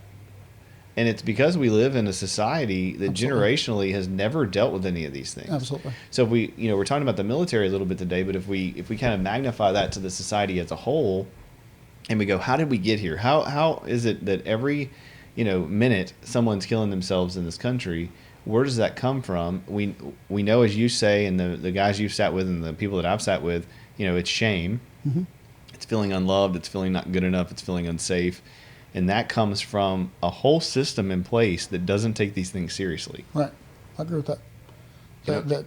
Speaker 1: And it's because we live in a society that generationally has never dealt with any of these things.
Speaker 2: Absolutely.
Speaker 1: So if we, we're talking about the military a little bit today, but if we kind of magnify that to the society as a whole, and we go, how did we get here? How is it that every, minute someone's killing themselves in this country? Where does that come from? We know, as you say, and the guys you've sat with and the people that I've sat with, it's shame. It's feeling unloved. It's feeling not good enough. It's feeling unsafe. And that comes from a whole system in place that doesn't take these things seriously.
Speaker 2: Right. I agree with that.
Speaker 1: Yep.
Speaker 2: That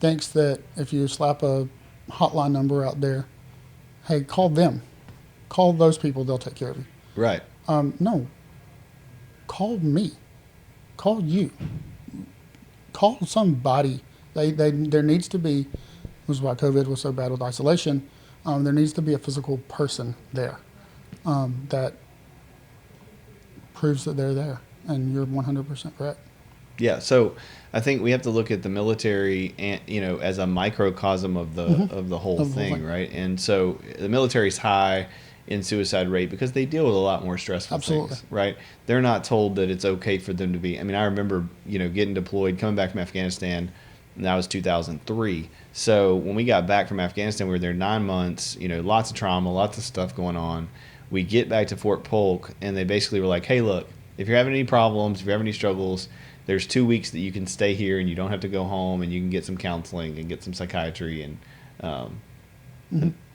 Speaker 2: thinks that if you slap a hotline number out there, hey, call them. Call those people, they'll take care of you.
Speaker 1: Right.
Speaker 2: No. Call me. Call you. Call somebody. There needs to be, this is why COVID was so bad with isolation, there needs to be a physical person there that proves that they're there. And you're 100% correct.
Speaker 1: Yeah, so I think we have to look at the military and as a microcosm of the whole thing, right? And so the military's high in suicide rate because they deal with a lot more stressful things, right? They're not told that it's okay for them to be. I mean, I remember getting deployed, coming back from Afghanistan, and that was 2003. So when we got back from Afghanistan, we were there 9 months. Lots of trauma, lots of stuff going on. We get back to Fort Polk, and they basically were like, "Hey, look, if you're having any problems, if you're having any struggles, there's 2 weeks that you can stay here and you don't have to go home, and you can get some counseling and get some psychiatry." And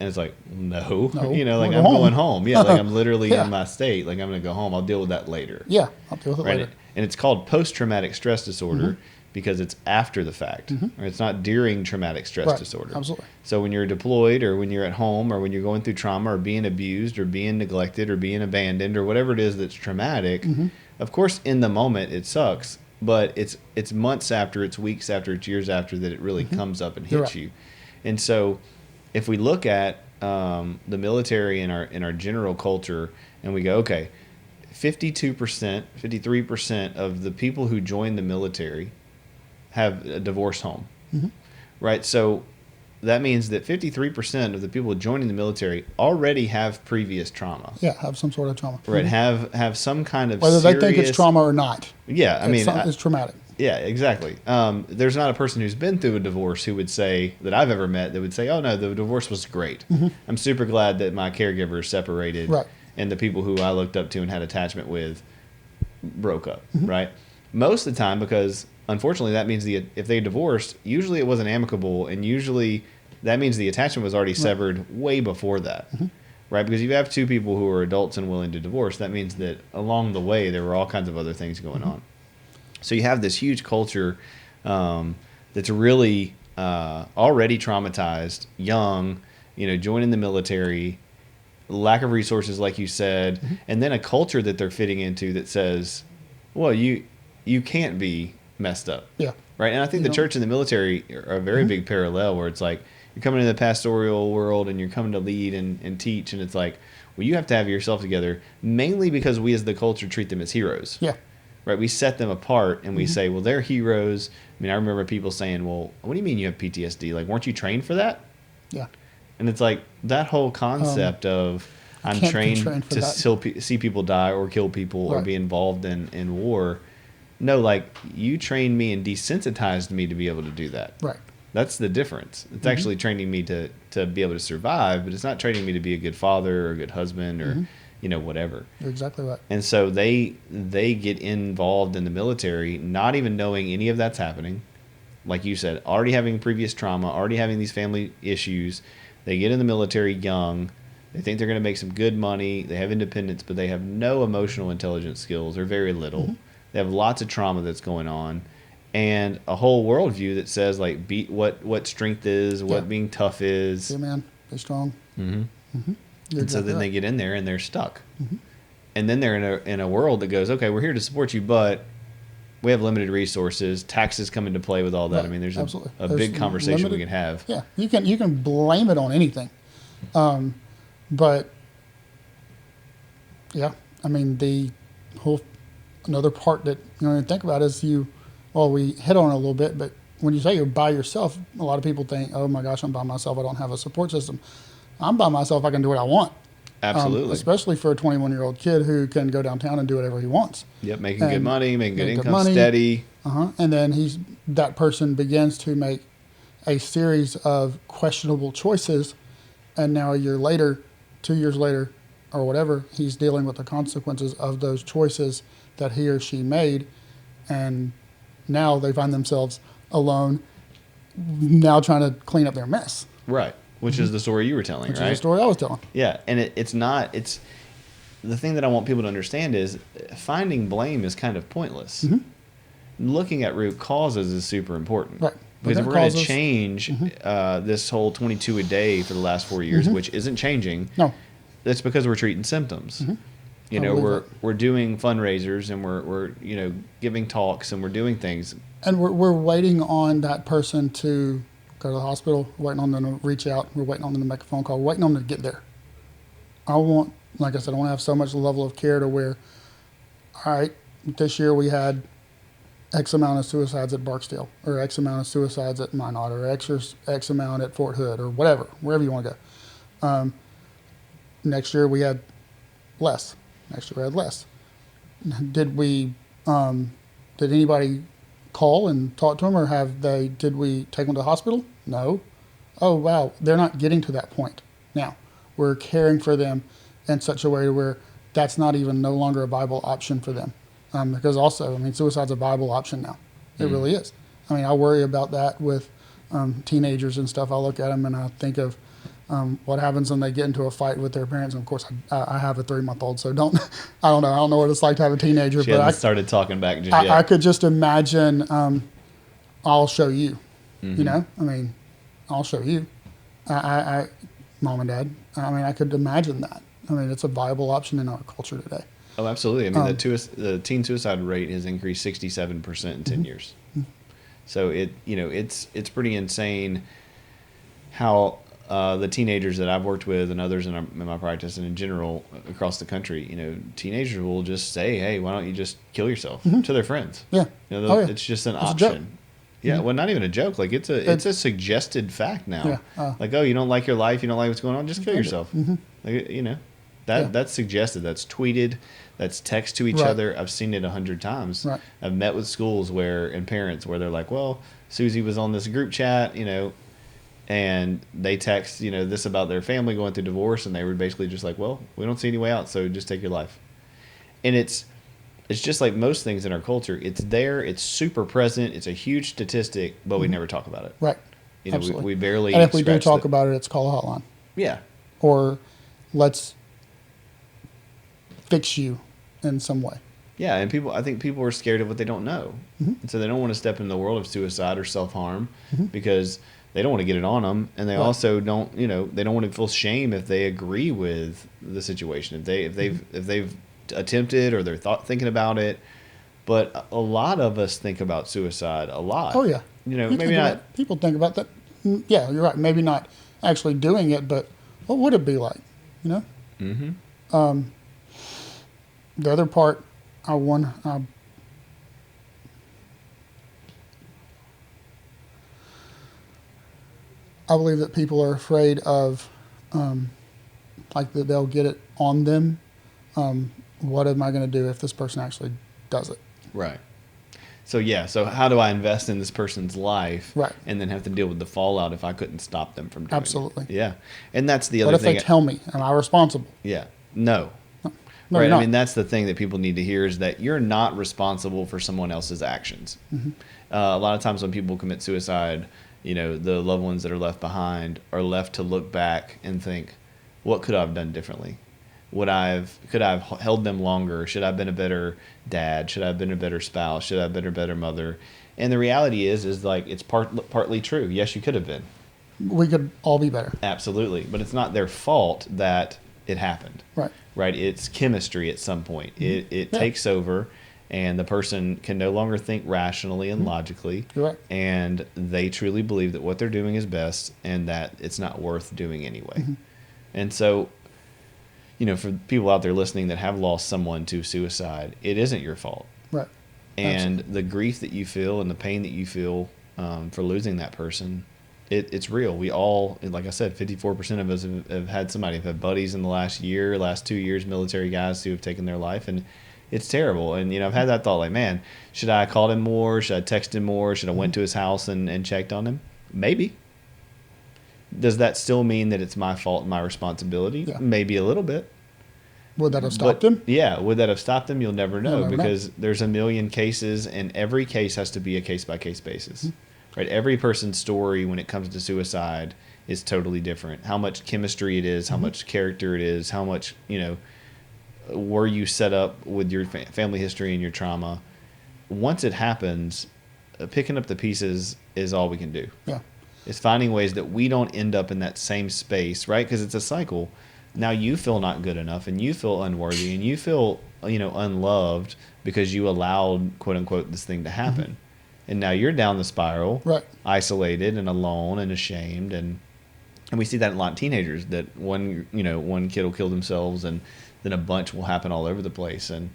Speaker 1: it's like, no. I'm going home. Yeah, like I'm literally in my state. Like I'm going to go home. I'll deal with that later.
Speaker 2: Yeah, I'll deal with it later.
Speaker 1: And it's called post-traumatic stress disorder because it's after the fact. Or it's not during traumatic stress disorder.
Speaker 2: Absolutely.
Speaker 1: So when you're deployed or when you're at home or when you're going through trauma or being abused or being neglected or being abandoned or whatever it is that's traumatic, of course, in the moment it sucks. But it's months after, it's weeks after, it's years after that it really comes up and hits you. And so if we look at the military in our general culture and we go, okay, 52%, 53% of the people who join the military have a divorced home, right? So that means that 53% of the people joining the military already have previous trauma.
Speaker 2: Yeah, have some sort of trauma.
Speaker 1: Right, have some kind of
Speaker 2: whether they think it's trauma or not.
Speaker 1: Yeah,
Speaker 2: it's traumatic.
Speaker 1: Yeah, exactly. There's not a person who's been through a divorce who would say, that I've ever met, that would say, oh no, the divorce was great. I'm super glad that my caregivers separated and the people who I looked up to and had attachment with broke up, right? Most of the time, because unfortunately that means if they divorced, usually it wasn't amicable, and usually that means the attachment was already severed way before that. Right? Because if you have two people who are adults and willing to divorce, that means that along the way there were all kinds of other things going on. So you have this huge culture that's really already traumatized, young, joining the military, lack of resources, like you said, and then a culture that they're fitting into that says, well, you can't be messed up.
Speaker 2: Yeah.
Speaker 1: Right? And I think the church and the military are a very big parallel where it's like you're coming into the pastoral world and you're coming to lead and teach, and it's like, well, you have to have yourself together, mainly because we as the culture treat them as heroes.
Speaker 2: Yeah.
Speaker 1: Right, we set them apart and we say, well, they're heroes. I mean, I remember people saying, well, what do you mean you have PTSD? Like, weren't you trained for that?
Speaker 2: Yeah.
Speaker 1: And it's like that whole concept of I'm trained to see people die or kill people or be involved in war. No, like you trained me and desensitized me to be able to do that.
Speaker 2: Right.
Speaker 1: That's the difference. It's actually training me to be able to survive, but it's not training me to be a good father or a good husband or whatever.
Speaker 2: You're exactly right.
Speaker 1: And so they get involved in the military, not even knowing any of that's happening. Like you said, already having previous trauma, already having these family issues. They get in the military young. They think they're going to make some good money. They have independence, but they have no emotional intelligence skills or very little. They have lots of trauma that's going on, and a whole worldview that says like what strength is, what being tough is.
Speaker 2: Be a man, be strong.
Speaker 1: And so then they get in there and they're stuck. And then they're in a world that goes, okay, we're here to support you, but we have limited resources. Taxes come into play with all that.
Speaker 2: Right.
Speaker 1: I mean, there's a
Speaker 2: There's
Speaker 1: big conversation we can have.
Speaker 2: Yeah, you can blame it on anything, but yeah, I mean the whole another part that think about is we hit on it a little bit, but when you say you're by yourself, a lot of people think, oh my gosh, I'm by myself. I don't have a support system. I'm by myself. I can do what I want.
Speaker 1: Absolutely.
Speaker 2: Especially for a 21-year-old kid who can go downtown and do whatever he wants.
Speaker 1: Yep, making good money, making good income, steady.
Speaker 2: And then that person begins to make a series of questionable choices, and now a year later, 2 years later, or whatever, he's dealing with the consequences of those choices that he or she made, and now they find themselves alone, now trying to clean up their mess.
Speaker 1: Right. Which is the story you were telling, right?
Speaker 2: Which is the story I was telling.
Speaker 1: Yeah, and it's the thing that I want people to understand is finding blame is kind of pointless. Looking at root causes is super important.
Speaker 2: Right.
Speaker 1: Because if we're going to change this whole 22 a day for the last 4 years, which isn't changing,
Speaker 2: No.
Speaker 1: that's because we're treating symptoms. You know, we're doing fundraisers and we're you know, giving talks and we're doing things.
Speaker 2: And we're waiting on that person to go to the hospital, waiting on them to reach out, we're waiting on them to make a phone call, we're waiting on them to get there. I want, like I said, I want to have so much level of care to where, all right, this year we had X amount of suicides at Barksdale, or X amount of suicides at Minot, or X amount at Fort Hood, or whatever, wherever you want to go. Next year we had less. Next year we had less. Did anybody call and talk to them, or did we take them to the hospital? No. Oh, wow, they're not getting to that point now. We're caring for them in such a way where that's not even no longer a viable option for them. Because also, I mean, suicide's a viable option now. It really is. I mean, I worry about that with teenagers and stuff. I look at them and I think of what happens when they get into a fight with their parents. And of course, I have a 3-month-old, so I don't know what it's like to have a teenager.
Speaker 1: She hasn't started talking back just yet.
Speaker 2: I could just imagine, I'll show you, you know, I mean, I'll show you. Mom and Dad, I mean, I could imagine that. I mean, it's a viable option in our culture today.
Speaker 1: Oh, absolutely. I mean, the teen suicide rate has increased 67% in 10 years. So it's pretty insane how the teenagers that I've worked with and others in my practice and in general across the country, you know, teenagers will just say, "Hey, why don't you just kill yourself?" to their friends.
Speaker 2: Yeah.
Speaker 1: You know, it's just an option. Yeah, well, not even a joke. Like it's a suggested fact now.
Speaker 2: Yeah.
Speaker 1: Like, oh, you don't like your life, you don't like what's going on, just kill yourself. Like, you know, that's suggested. That's tweeted. That's text to each other. I've seen it 100 times.
Speaker 2: Right.
Speaker 1: I've met with schools and parents where they're like, well, Susie was on this group chat, you know, and they text, you know, this about their family going through divorce, and they were basically just like, well, we don't see any way out, so just take your life. And it's just like most things in our culture. It's there. It's super present. It's a huge statistic, but we never talk about it.
Speaker 2: Right.
Speaker 1: You know,
Speaker 2: absolutely.
Speaker 1: we barely.
Speaker 2: And if we do talk about it, it's call a hotline.
Speaker 1: Yeah.
Speaker 2: Or let's fix you in some way.
Speaker 1: Yeah, and I think people are scared of what they don't know, and so they don't want to step in the world of suicide or self-harm because they don't want to get it on them, and they also don't, you know, they don't want to feel shame if they agree with the situation, if they've attempted or they're thinking about it. But a lot of us think about suicide a lot.
Speaker 2: Oh yeah,
Speaker 1: you know, maybe not.
Speaker 2: People think about that. Yeah, you're right. Maybe not actually doing it, but what would it be like? You know. The other part, I believe that people are afraid of, like that they'll get it on them. What am I going to do if this person actually does it?
Speaker 1: Right. So how do I invest in this person's life?
Speaker 2: Right.
Speaker 1: And then have to deal with the fallout if I couldn't stop them from doing
Speaker 2: Absolutely.
Speaker 1: it? Yeah. And that's the other
Speaker 2: thing. What
Speaker 1: thing.
Speaker 2: if they tell me? Am I responsible?
Speaker 1: Yeah. No.
Speaker 2: No,
Speaker 1: right. I mean, that's the thing that people need to hear is that you're not responsible for someone else's actions. A lot of times when people commit suicide, you know, the loved ones that are left behind are left to look back and think, what could I have done differently? Could I have held them longer? Should I have been a better dad? Should I have been a better spouse? Should I have been a better mother? And the reality is like it's partly true. Yes, you could have been.
Speaker 2: We could all be better.
Speaker 1: Absolutely. But it's not their fault that it happened.
Speaker 2: Right.
Speaker 1: Right. It's chemistry at some point. It takes over, and the person can no longer think rationally and logically.
Speaker 2: You're right.
Speaker 1: And they truly believe that what they're doing is best and that it's not worth doing anyway. And so, you know, for people out there listening that have lost someone to suicide, it isn't your fault.
Speaker 2: Right.
Speaker 1: And the grief that you feel and the pain that you feel for losing that person, it's real. We all, like I said, 54% of us have had somebody, have had buddies in the last 2 years, military guys who have taken their life, and it's terrible. And, you know, I've had that thought like, man, should I have called him more? Should I text him more? Should I went to his house and checked on him? Maybe. Does that still mean that it's my fault and my responsibility?
Speaker 2: Yeah.
Speaker 1: Maybe a little bit.
Speaker 2: Would that have stopped him?
Speaker 1: Yeah. Would that have stopped him? You'll never know because
Speaker 2: know.
Speaker 1: There's a million cases, and every case has to be a case-by-case basis. Right? Every person's story when it comes to suicide is totally different. How much chemistry it is, how much character it is, how much, you know, were you set up with your family history and your trauma? Once it happens, picking up the pieces is all we can do.
Speaker 2: Yeah.
Speaker 1: It's finding ways that we don't end up in that same space, right? Because it's a cycle. Now you feel not good enough, and you feel unworthy, and you feel, unloved because you allowed, quote unquote, this thing to happen. Mm-hmm. And now you're down the spiral,
Speaker 2: right,
Speaker 1: isolated and alone and ashamed, and we see that in a lot of teenagers, that one kid will kill themselves, and then a bunch will happen all over the place, and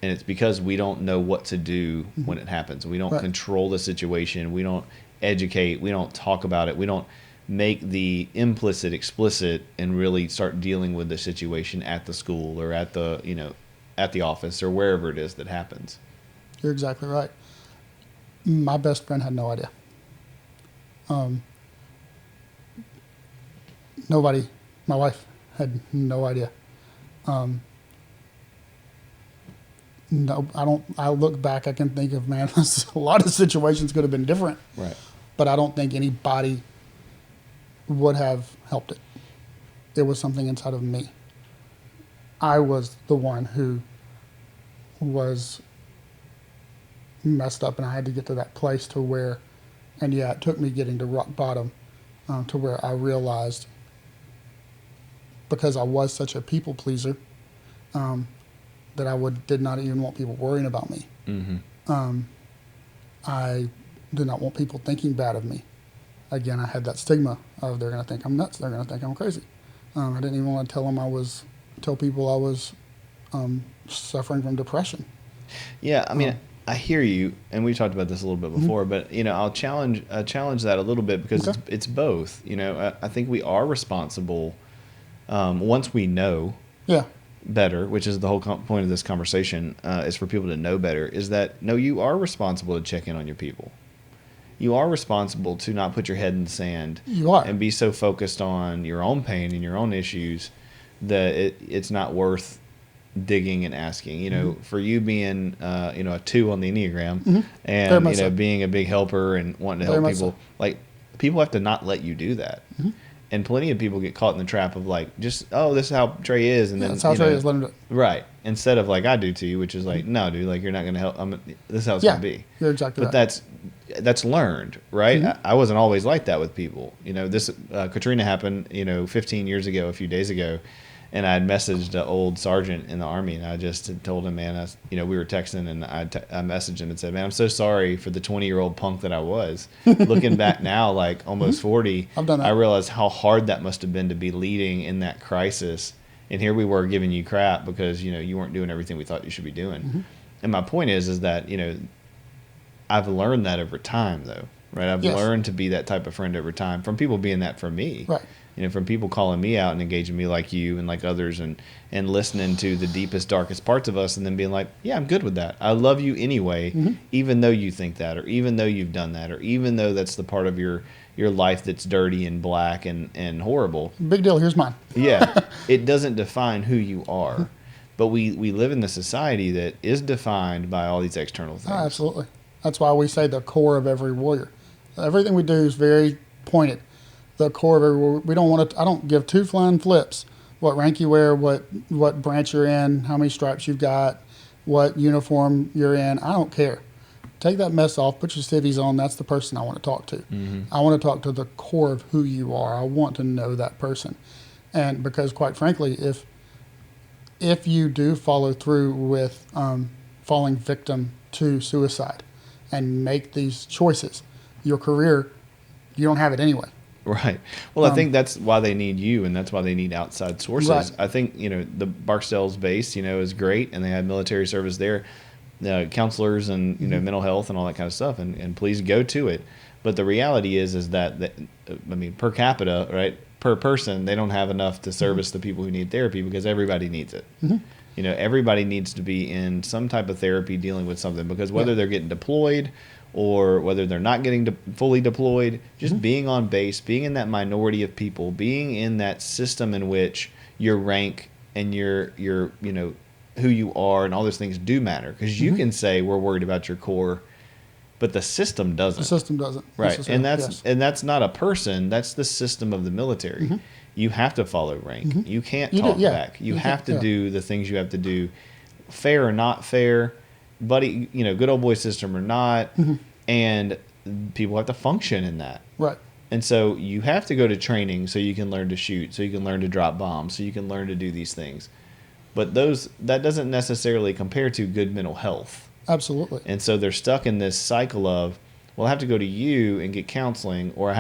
Speaker 1: it's because we don't know what to do when it happens. We don't control the situation. We don't educate. We don't talk about it. We don't make the implicit explicit and really start dealing with the situation at the school or at the office or wherever it is that happens.
Speaker 2: You're exactly right. My best friend had no idea. Nobody, my wife had no idea. No, I don't. I look back, I can think of, man, a lot of situations could have been different.
Speaker 1: Right.
Speaker 2: But I don't think anybody would have helped it. It was something inside of me. I was the one who was messed up, and I had to get to that place to where, and yeah, it took me getting to rock bottom to where I realized, because I was such a people pleaser, that I did not even want people worrying about me. Mm-hmm. I did not want people thinking bad of me. Again, I had that stigma of they're going to think I'm nuts. They're going to think I'm crazy. I didn't even want to tell people I was suffering from depression.
Speaker 1: Yeah, I mean, I hear you, and we talked about this a little bit before, but I'll challenge that a little bit, because it's both. I think we are responsible once we know.
Speaker 2: Yeah.
Speaker 1: Better, which is the whole point of this conversation, is for people to know better, is that, no, you are responsible to check in on your people. You are responsible to not put your head in the sand.
Speaker 2: You are.
Speaker 1: And be so focused on your own pain and your own issues that it's not worth digging and asking. For you being, a 2 on the Enneagram, and, being a big helper and wanting to help people, like, people have to not let you do that. Mm-hmm. And plenty of people get caught in the trap of this is how Trey is, and then
Speaker 2: that's how Trey is. Let him do it.
Speaker 1: Right. Instead of like I do to you, which is like, no, dude, like, you're not going to help. This is how it's going to be.
Speaker 2: You're exactly right.
Speaker 1: But that's learned, right? Mm-hmm. I wasn't always like that with people. This Katrina happened, 15 years ago, a few days ago, and I had messaged an old sergeant in the Army, and I just had told him, man, we were texting, and I messaged him and said, man, I'm so sorry for the 20-year-old punk that I was. Looking back now, like almost 40,
Speaker 2: I've done that.
Speaker 1: I realized how hard that must have been to be leading in that crisis. And here we were giving you crap because, you weren't doing everything we thought you should be doing. Mm-hmm. And my point is that, I've learned that over time, though, right? I've learned to be that type of friend over time from people being that for me.
Speaker 2: Right.
Speaker 1: From people calling me out and engaging me like you and like others, and listening to the deepest, darkest parts of us, and then being like, yeah, I'm good with that. I love you anyway, even though you think that, or even though you've done that, or even though that's the part of your life that's dirty and black and horrible.
Speaker 2: Big deal. Here's mine.
Speaker 1: Yeah. It doesn't define who you are. But we live in a society that is defined by all these external things.
Speaker 2: Oh, absolutely. That's why we say the core of every warrior. Everything we do is very pointed. The core of every warrior. We don't want to. I don't give 2 flying flips what rank you wear, what branch you're in, how many stripes you've got, what uniform you're in. I don't care. Take that mess off. Put your civvies on. That's the person I want to talk to. Mm-hmm. I want to talk to the core of who you are. I want to know that person, and because quite frankly, if you do follow through with falling victim to suicide and make these choices, your career, you don't have it anyway.
Speaker 1: Right. Well, I think that's why they need you, and that's why they need outside sources. Right. I think, the Barksdale's base, is great, and they have military service there, counselors and, mental health and all that kind of stuff, and please go to it. But the reality is that, per capita, right, per person, they don't have enough to service the people who need therapy, because everybody needs it. Mm-hmm. Everybody needs to be in some type of therapy dealing with something, because whether they're getting deployed or whether they're not getting fully deployed, just being on base, being in that minority of people, being in that system in which your rank and your who you are and all those things do matter. Because you can say we're worried about your core, but the system doesn't.
Speaker 2: The system doesn't.
Speaker 1: Right. And that's not a person. That's the system of the military. Mm-hmm. you have to follow rank.
Speaker 2: Mm-hmm.
Speaker 1: You can't talk back. You have to do the things you have to do, fair or not fair, buddy, good old boy system or not.
Speaker 2: Mm-hmm.
Speaker 1: And people have to function in that.
Speaker 2: Right.
Speaker 1: And so you have to go to training so you can learn to shoot, so you can learn to drop bombs, so you can learn to do these things. But that doesn't necessarily compare to good mental health.
Speaker 2: Absolutely.
Speaker 1: And so they're stuck in this cycle of, well, I have to go to you and get counseling, or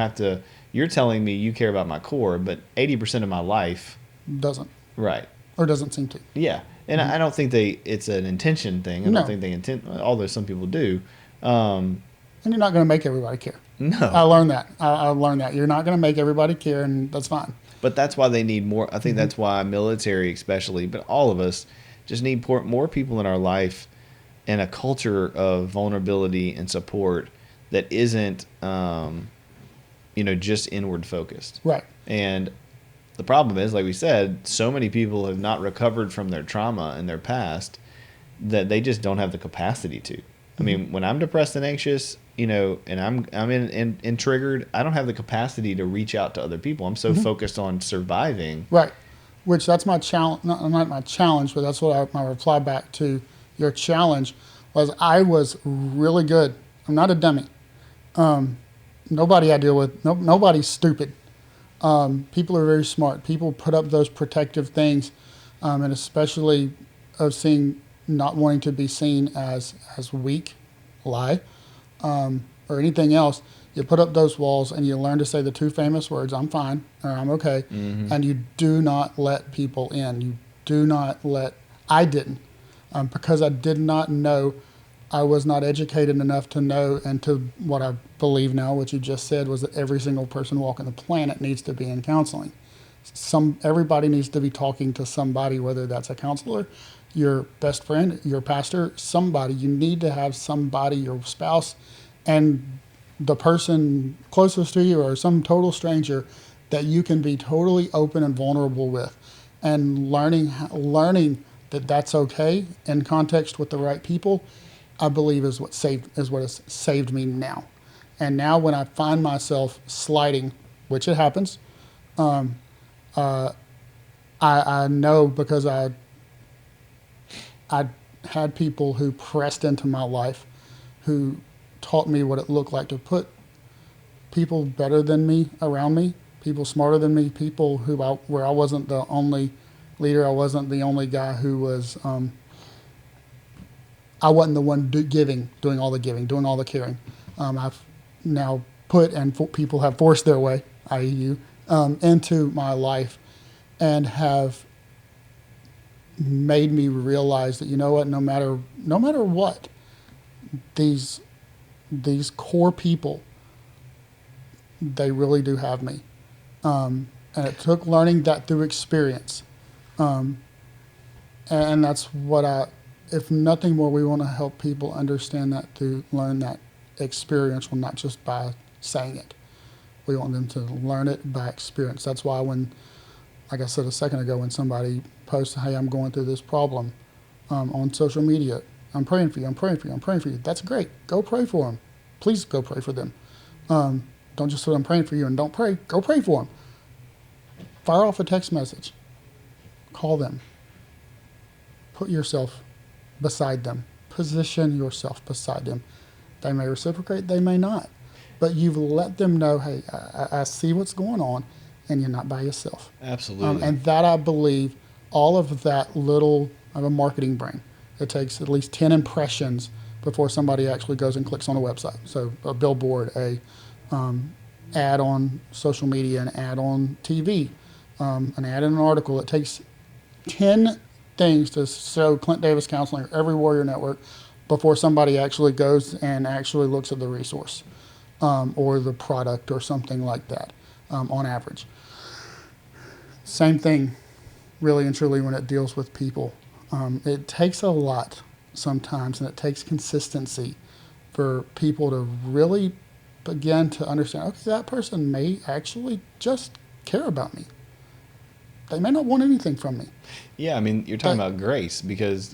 Speaker 1: you're telling me you care about my core, but 80% of my life
Speaker 2: doesn't.
Speaker 1: Right.
Speaker 2: Or doesn't seem to.
Speaker 1: Yeah. And I don't think it's an intention thing. I don't think they intend, although some people do.
Speaker 2: And you're not going to make everybody care.
Speaker 1: No.
Speaker 2: I learned that. I learned that. You're not going to make everybody care, and that's fine.
Speaker 1: But that's why they need more. I think that's why military especially, but all of us just need more people in our life and a culture of vulnerability and support that isn't, just inward focused.
Speaker 2: Right.
Speaker 1: And the problem is, like we said, so many people have not recovered from their trauma in their past that they just don't have the capacity to. I mean, when I'm depressed and anxious, and I'm in triggered, I don't have the capacity to reach out to other people. I'm so focused on surviving.
Speaker 2: Right. Which that's my challenge, not my challenge, but that's what my reply back to your challenge was. I was really good. I'm not a dummy. Nobody I deal with, nobody's stupid. People are very smart. People put up those protective things, and especially of not wanting to be seen as weak, lie, or anything else. You put up those walls and you learn to say the two famous words, I'm fine, or I'm okay. Mm-hmm. And you do not let people in. You do not I didn't, because I did not know. I was not educated enough to know, and to what I believe now, what you just said, was that every single person walking the planet needs to be in counseling. Everybody needs to be talking to somebody, whether that's a counselor, your best friend, your pastor, somebody. You need to have somebody, your spouse, and the person closest to you, or some total stranger that you can be totally open and vulnerable with, and learning that that's okay in context with the right people, I believe is what has saved me now. And now when I find myself sliding, which it happens, I know, because I had people who pressed into my life, who taught me what it looked like to put people better than me around me, people smarter than me, people where I wasn't the only leader, I wasn't the only guy who was. I wasn't the one doing all the giving, doing all the caring. I've now put, and people have forced their way, i.e. you, into my life, and have made me realize that, you know what, no matter what, these core people, they really do have me. And it took learning that through experience. And that's what if nothing more, we want to help people understand that, to learn that experiential, not just by saying it. We want them to learn it by experience. That's why when, like I said a second ago, when somebody posts, hey, I'm going through this problem on social media, I'm praying for you, I'm praying for you, I'm praying for you. That's great. Go pray for them. Please go pray for them. Don't just say I'm praying for you and don't pray. Go pray for them. Fire off a text message. Call them. Put yourself beside them. Position yourself beside them. They may reciprocate, they may not. But you've let them know, hey, I see what's going on, and you're not by yourself.
Speaker 1: Absolutely.
Speaker 2: And that, I believe, all of that little of a marketing brain. It takes at least 10 impressions before somebody actually goes and clicks on a website. So a billboard, ad on social media, an ad on TV, an ad in an article. It takes 10 things to show Clint Davis Counseling or every Warrior Network before somebody actually goes and actually looks at the resource or the product or something like that, on average. Same thing, really and truly, when it deals with people. It takes a lot sometimes, and it takes consistency for people to really begin to understand, okay, that person may actually just care about me. They may not want anything from me.
Speaker 1: Yeah, I mean, you're talking about grace, because,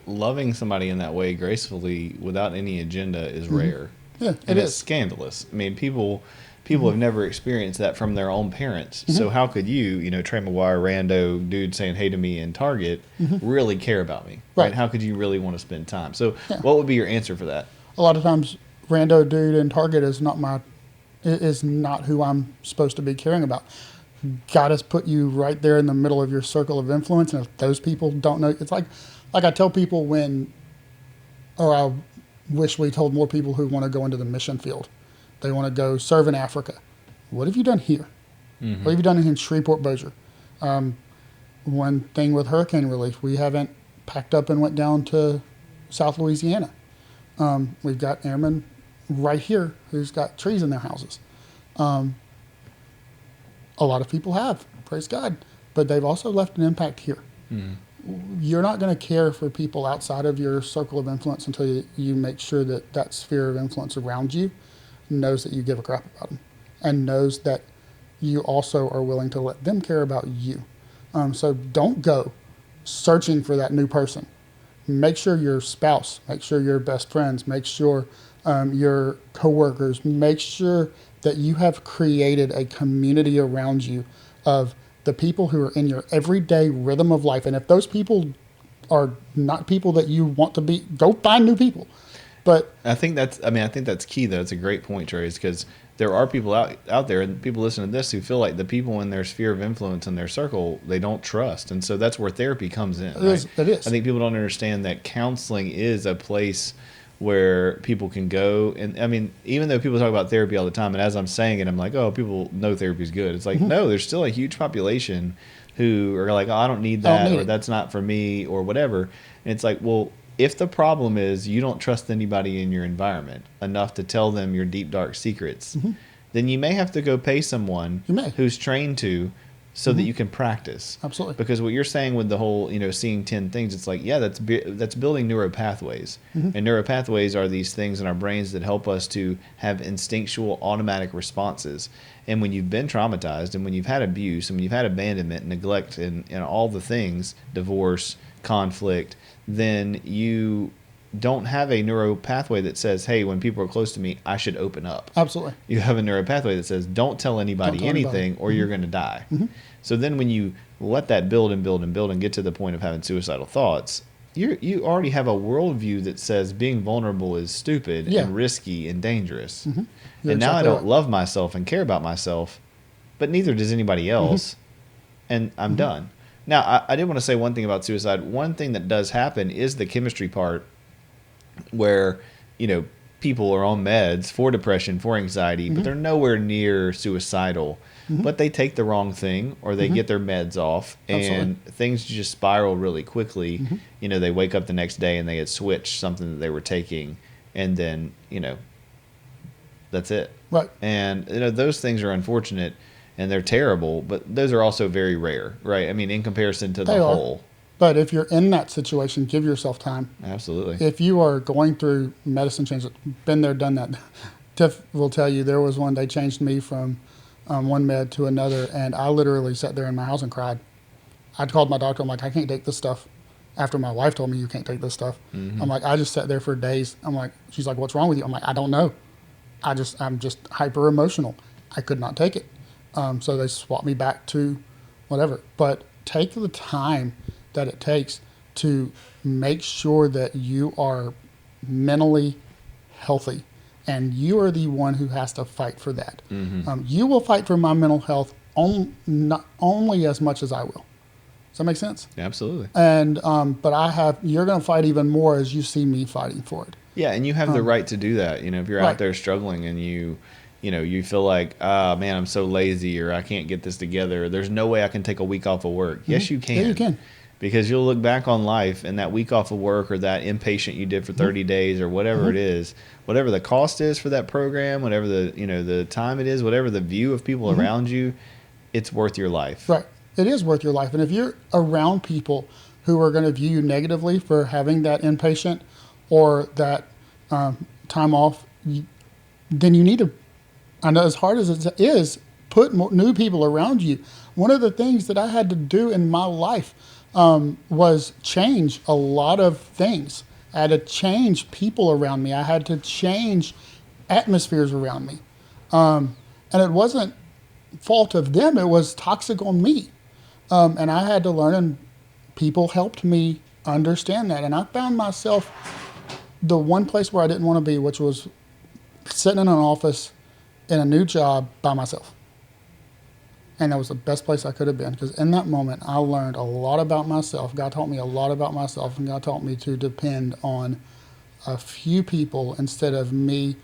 Speaker 1: loving somebody in that way gracefully without any agenda is rare.
Speaker 2: Yeah,
Speaker 1: and it's scandalous. I mean, people people have never experienced that from their own parents. So how could you, Trey McGuire, rando dude saying hey to me in Target, really care about me? Right? How could you really want to spend time? So what would be your answer for that?
Speaker 2: A lot of times, rando dude in Target is not who I'm supposed to be caring about. God has put you right there in the middle of your circle of influence, and if those people don't know, it's like I tell people I wish we told more people who want to go into the mission field. They want to go serve in Africa. What have you done here? What have you done in Shreveport, Bossier? One thing with hurricane relief, we haven't packed up and went down to South Louisiana. We've got airmen right here who's got trees in their houses. A lot of people have, praise God, but they've also left an impact here. You're not going to care for people outside of your circle of influence until you make sure that sphere of influence around you knows that you give a crap about them and knows that you also are willing to let them care about you. So don't go searching for that new person. Make sure your spouse, make sure your best friends, make sure your coworkers, make sure that you have created a community around you of the people who are in your everyday rhythm of life. And if those people are not people that you want to be, go find new people. But
Speaker 1: I think that's key, though. It's a great point, Trey, because there are people out there, and people listening to this, who feel like the people in their sphere of influence in their circle, they don't trust. And so that's where therapy comes in. It is. I think people don't understand that counseling is a place where people can go. And I mean, even though people talk about therapy all the time, and as I'm saying it, I'm like, oh, people know therapy is good. It's like, no, there's still a huge population who are like, oh, I don't need that, or that's not for me, or whatever. And it's like, well, if the problem is you don't trust anybody in your environment enough to tell them your deep, dark secrets, then you may have to go pay someone who's trained to, so that you can practice.
Speaker 2: Absolutely.
Speaker 1: Because what you're saying with the whole, seeing 10 things, it's like, yeah, that's building neuropathways. And neuropathways are these things in our brains that help us to have instinctual automatic responses. And when you've been traumatized, and when you've had abuse, and when you've had abandonment, neglect, and all the things, divorce, conflict, then you don't have a neuropathway that says, hey, when people are close to me, I should open up.
Speaker 2: Absolutely.
Speaker 1: You have a neuropathway that says, don't tell anybody anything, or you're going to die. So then when you let that build and build and build and get to the point of having suicidal thoughts, you already have a worldview that says being vulnerable is stupid and risky and dangerous. And now I don't love myself and care about myself, but neither does anybody else, and I'm done. Now, I did want to say one thing about suicide. One thing that does happen is the chemistry part, where, people are on meds for depression, for anxiety, but they're nowhere near suicidal. But they take the wrong thing, or they get their meds off, and things just spiral really quickly. They wake up the next day and they had switched something that they were taking, and then, that's it.
Speaker 2: Right.
Speaker 1: And, those things are unfortunate, and they're terrible, but those are also very rare, right? I mean, in comparison to the whole.
Speaker 2: But if you're in that situation, give yourself time.
Speaker 1: Absolutely.
Speaker 2: If you are going through medicine changes, been there, done that. Tiff will tell you there was one, they changed me from one med to another, and I literally sat there in my house and cried. I called my doctor. I'm like, I can't take this stuff. After my wife told me you can't take this stuff. I'm like, I just sat there for days. I'm like, she's like, what's wrong with you? I'm like, I don't know. I'm just hyper emotional. I could not take it. So they swapped me back to whatever. But take the time that it takes to make sure that you are mentally healthy, and you are the one who has to fight for that. You will fight for my mental health not only as much as I will. Does that make sense?
Speaker 1: Absolutely.
Speaker 2: And but you're going to fight even more as you see me fighting for it.
Speaker 1: Yeah, and you have the right to do that. If you're out there struggling and you feel like, man, I'm so lazy, or I can't get this together, there's no way I can take a week off of work. Yes, you can.
Speaker 2: Yeah, you can.
Speaker 1: Because you'll look back on life, and that week off of work, or that inpatient you did for 30 days, or whatever it is, whatever the cost is for that program, whatever the time it is, whatever the view of people around you, it's worth your life.
Speaker 2: Right. It is worth your life. And if you're around people who are going to view you negatively for having that inpatient or that time off, then you need to, I know as hard as it is, put new people around you. One of the things that I had to do in my life was change a lot of things. I had to change people around me. I had to change atmospheres around me. And it wasn't fault of them. It was toxic on me. And I had to learn, and people helped me understand that. And I found myself the one place where I didn't want to be, which was sitting in an office in a new job by myself. And that was the best place I could have been, because in that moment, I learned a lot about myself. God taught me a lot about myself, and God taught me to depend on a few people instead of me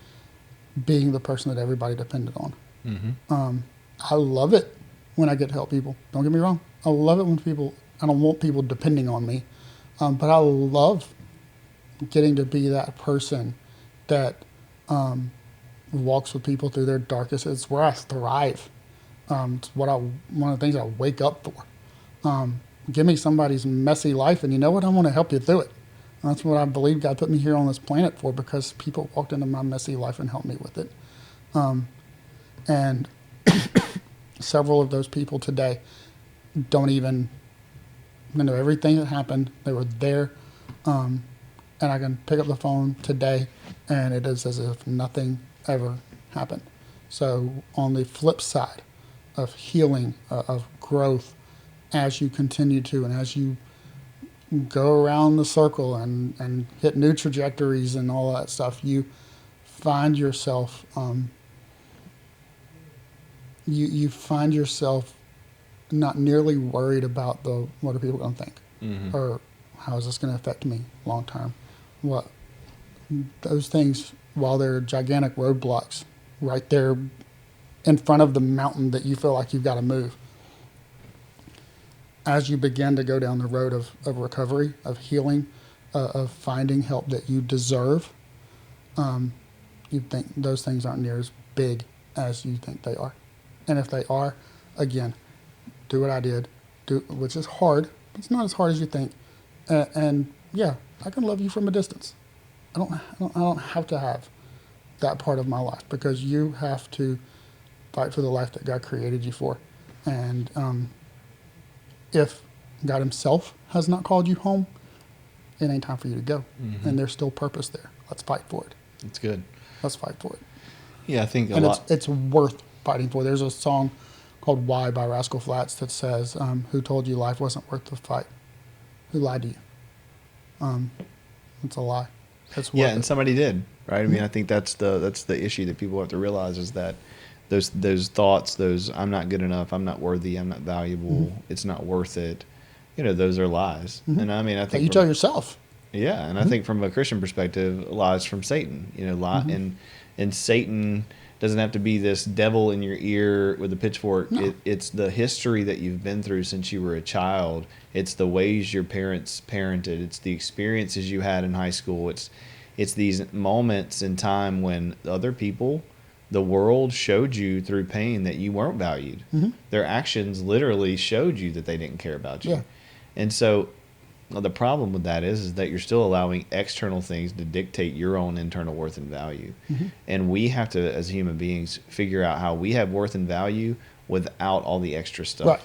Speaker 2: being the person that everybody depended on.
Speaker 1: Mm-hmm.
Speaker 2: I love it when I get to help people. Don't get me wrong. I love it when I don't want people depending on me. But I love getting to be that person that walks with people through their darkest. It's where I thrive. It's one of the things I wake up for. Give me somebody's messy life, and you know what? I want to help you through it. And that's what I believe God put me here on this planet for, because people walked into my messy life and helped me with it. And several of those people today don't even know everything that happened. They were there. And I can pick up the phone today, and it is as if nothing ever happened. So on the flip side of healing, of growth, as you continue to, and as you go around the circle and hit new trajectories and all that stuff, you find yourself, you find yourself not nearly worried about what are people going to think,
Speaker 1: Mm-hmm.
Speaker 2: or how is this going to affect me long term. Those things, while they're gigantic roadblocks right there in front of the mountain that you feel like you've got to move, as you begin to go down the road of recovery, of healing, of finding help that you deserve, you think those things aren't near as big as you think they are. And if they are, again, do what I did, which is hard. It's not as hard as you think. And yeah, I can love you from a distance. I don't have to have that part of my life, because you have to fight for the life that God created you for. And if God himself has not called you home, it ain't time for you to go.
Speaker 1: Mm-hmm.
Speaker 2: And there's still purpose there. Let's fight for it.
Speaker 1: It's good.
Speaker 2: Let's fight for it.
Speaker 1: Yeah, I think
Speaker 2: It's worth fighting for. There's a song called Why by Rascal Flatts that says, who told you life wasn't worth the fight? Who lied to you? It's a lie. It's worth
Speaker 1: and
Speaker 2: it.
Speaker 1: somebody did, right? I mean, I think that's the issue that people have to realize, is that those thoughts, I'm not good enough, I'm not worthy, I'm not valuable, it's not worth it. Those are lies. And I mean, I think
Speaker 2: that you tell yourself.
Speaker 1: Yeah, and I think from a Christian perspective, lies from Satan. And Satan doesn't have to be this devil in your ear with a pitchfork.
Speaker 2: No.
Speaker 1: It's the history that you've been through since you were a child. It's the ways your parents parented. It's the experiences you had in high school. It's these moments in time when other people, the world, showed you through pain that you weren't valued.
Speaker 2: Mm-hmm.
Speaker 1: Their actions literally showed you that they didn't care about you.
Speaker 2: Yeah.
Speaker 1: And so the problem with that is that you're still allowing external things to dictate your own internal worth and value.
Speaker 2: Mm-hmm.
Speaker 1: And we have to, as human beings, figure out how we have worth and value without all the extra stuff.
Speaker 2: Right.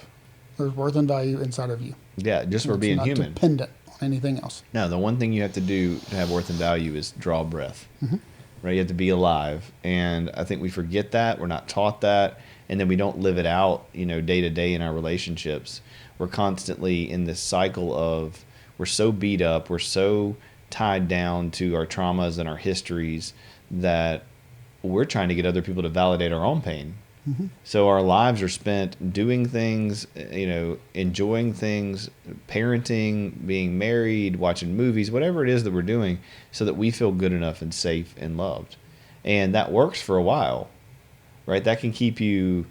Speaker 2: There's worth and value inside of you.
Speaker 1: Yeah, just for
Speaker 2: It's
Speaker 1: being
Speaker 2: not
Speaker 1: human.
Speaker 2: dependent on anything else.
Speaker 1: No, the one thing you have to do to have worth and value is draw breath.
Speaker 2: Mm-hmm.
Speaker 1: Right? You have to be alive. And I think we forget that. We're not taught that. And then we don't live it out, day to day in our relationships. We're constantly in this cycle of, we're so beat up, we're so tied down to our traumas and our histories that we're trying to get other people to validate our own pain.
Speaker 2: Mm-hmm.
Speaker 1: So our lives are spent doing things, enjoying things, parenting, being married, watching movies, whatever it is that we're doing, so that we feel good enough and safe and loved. And that works for a while, right? That can keep you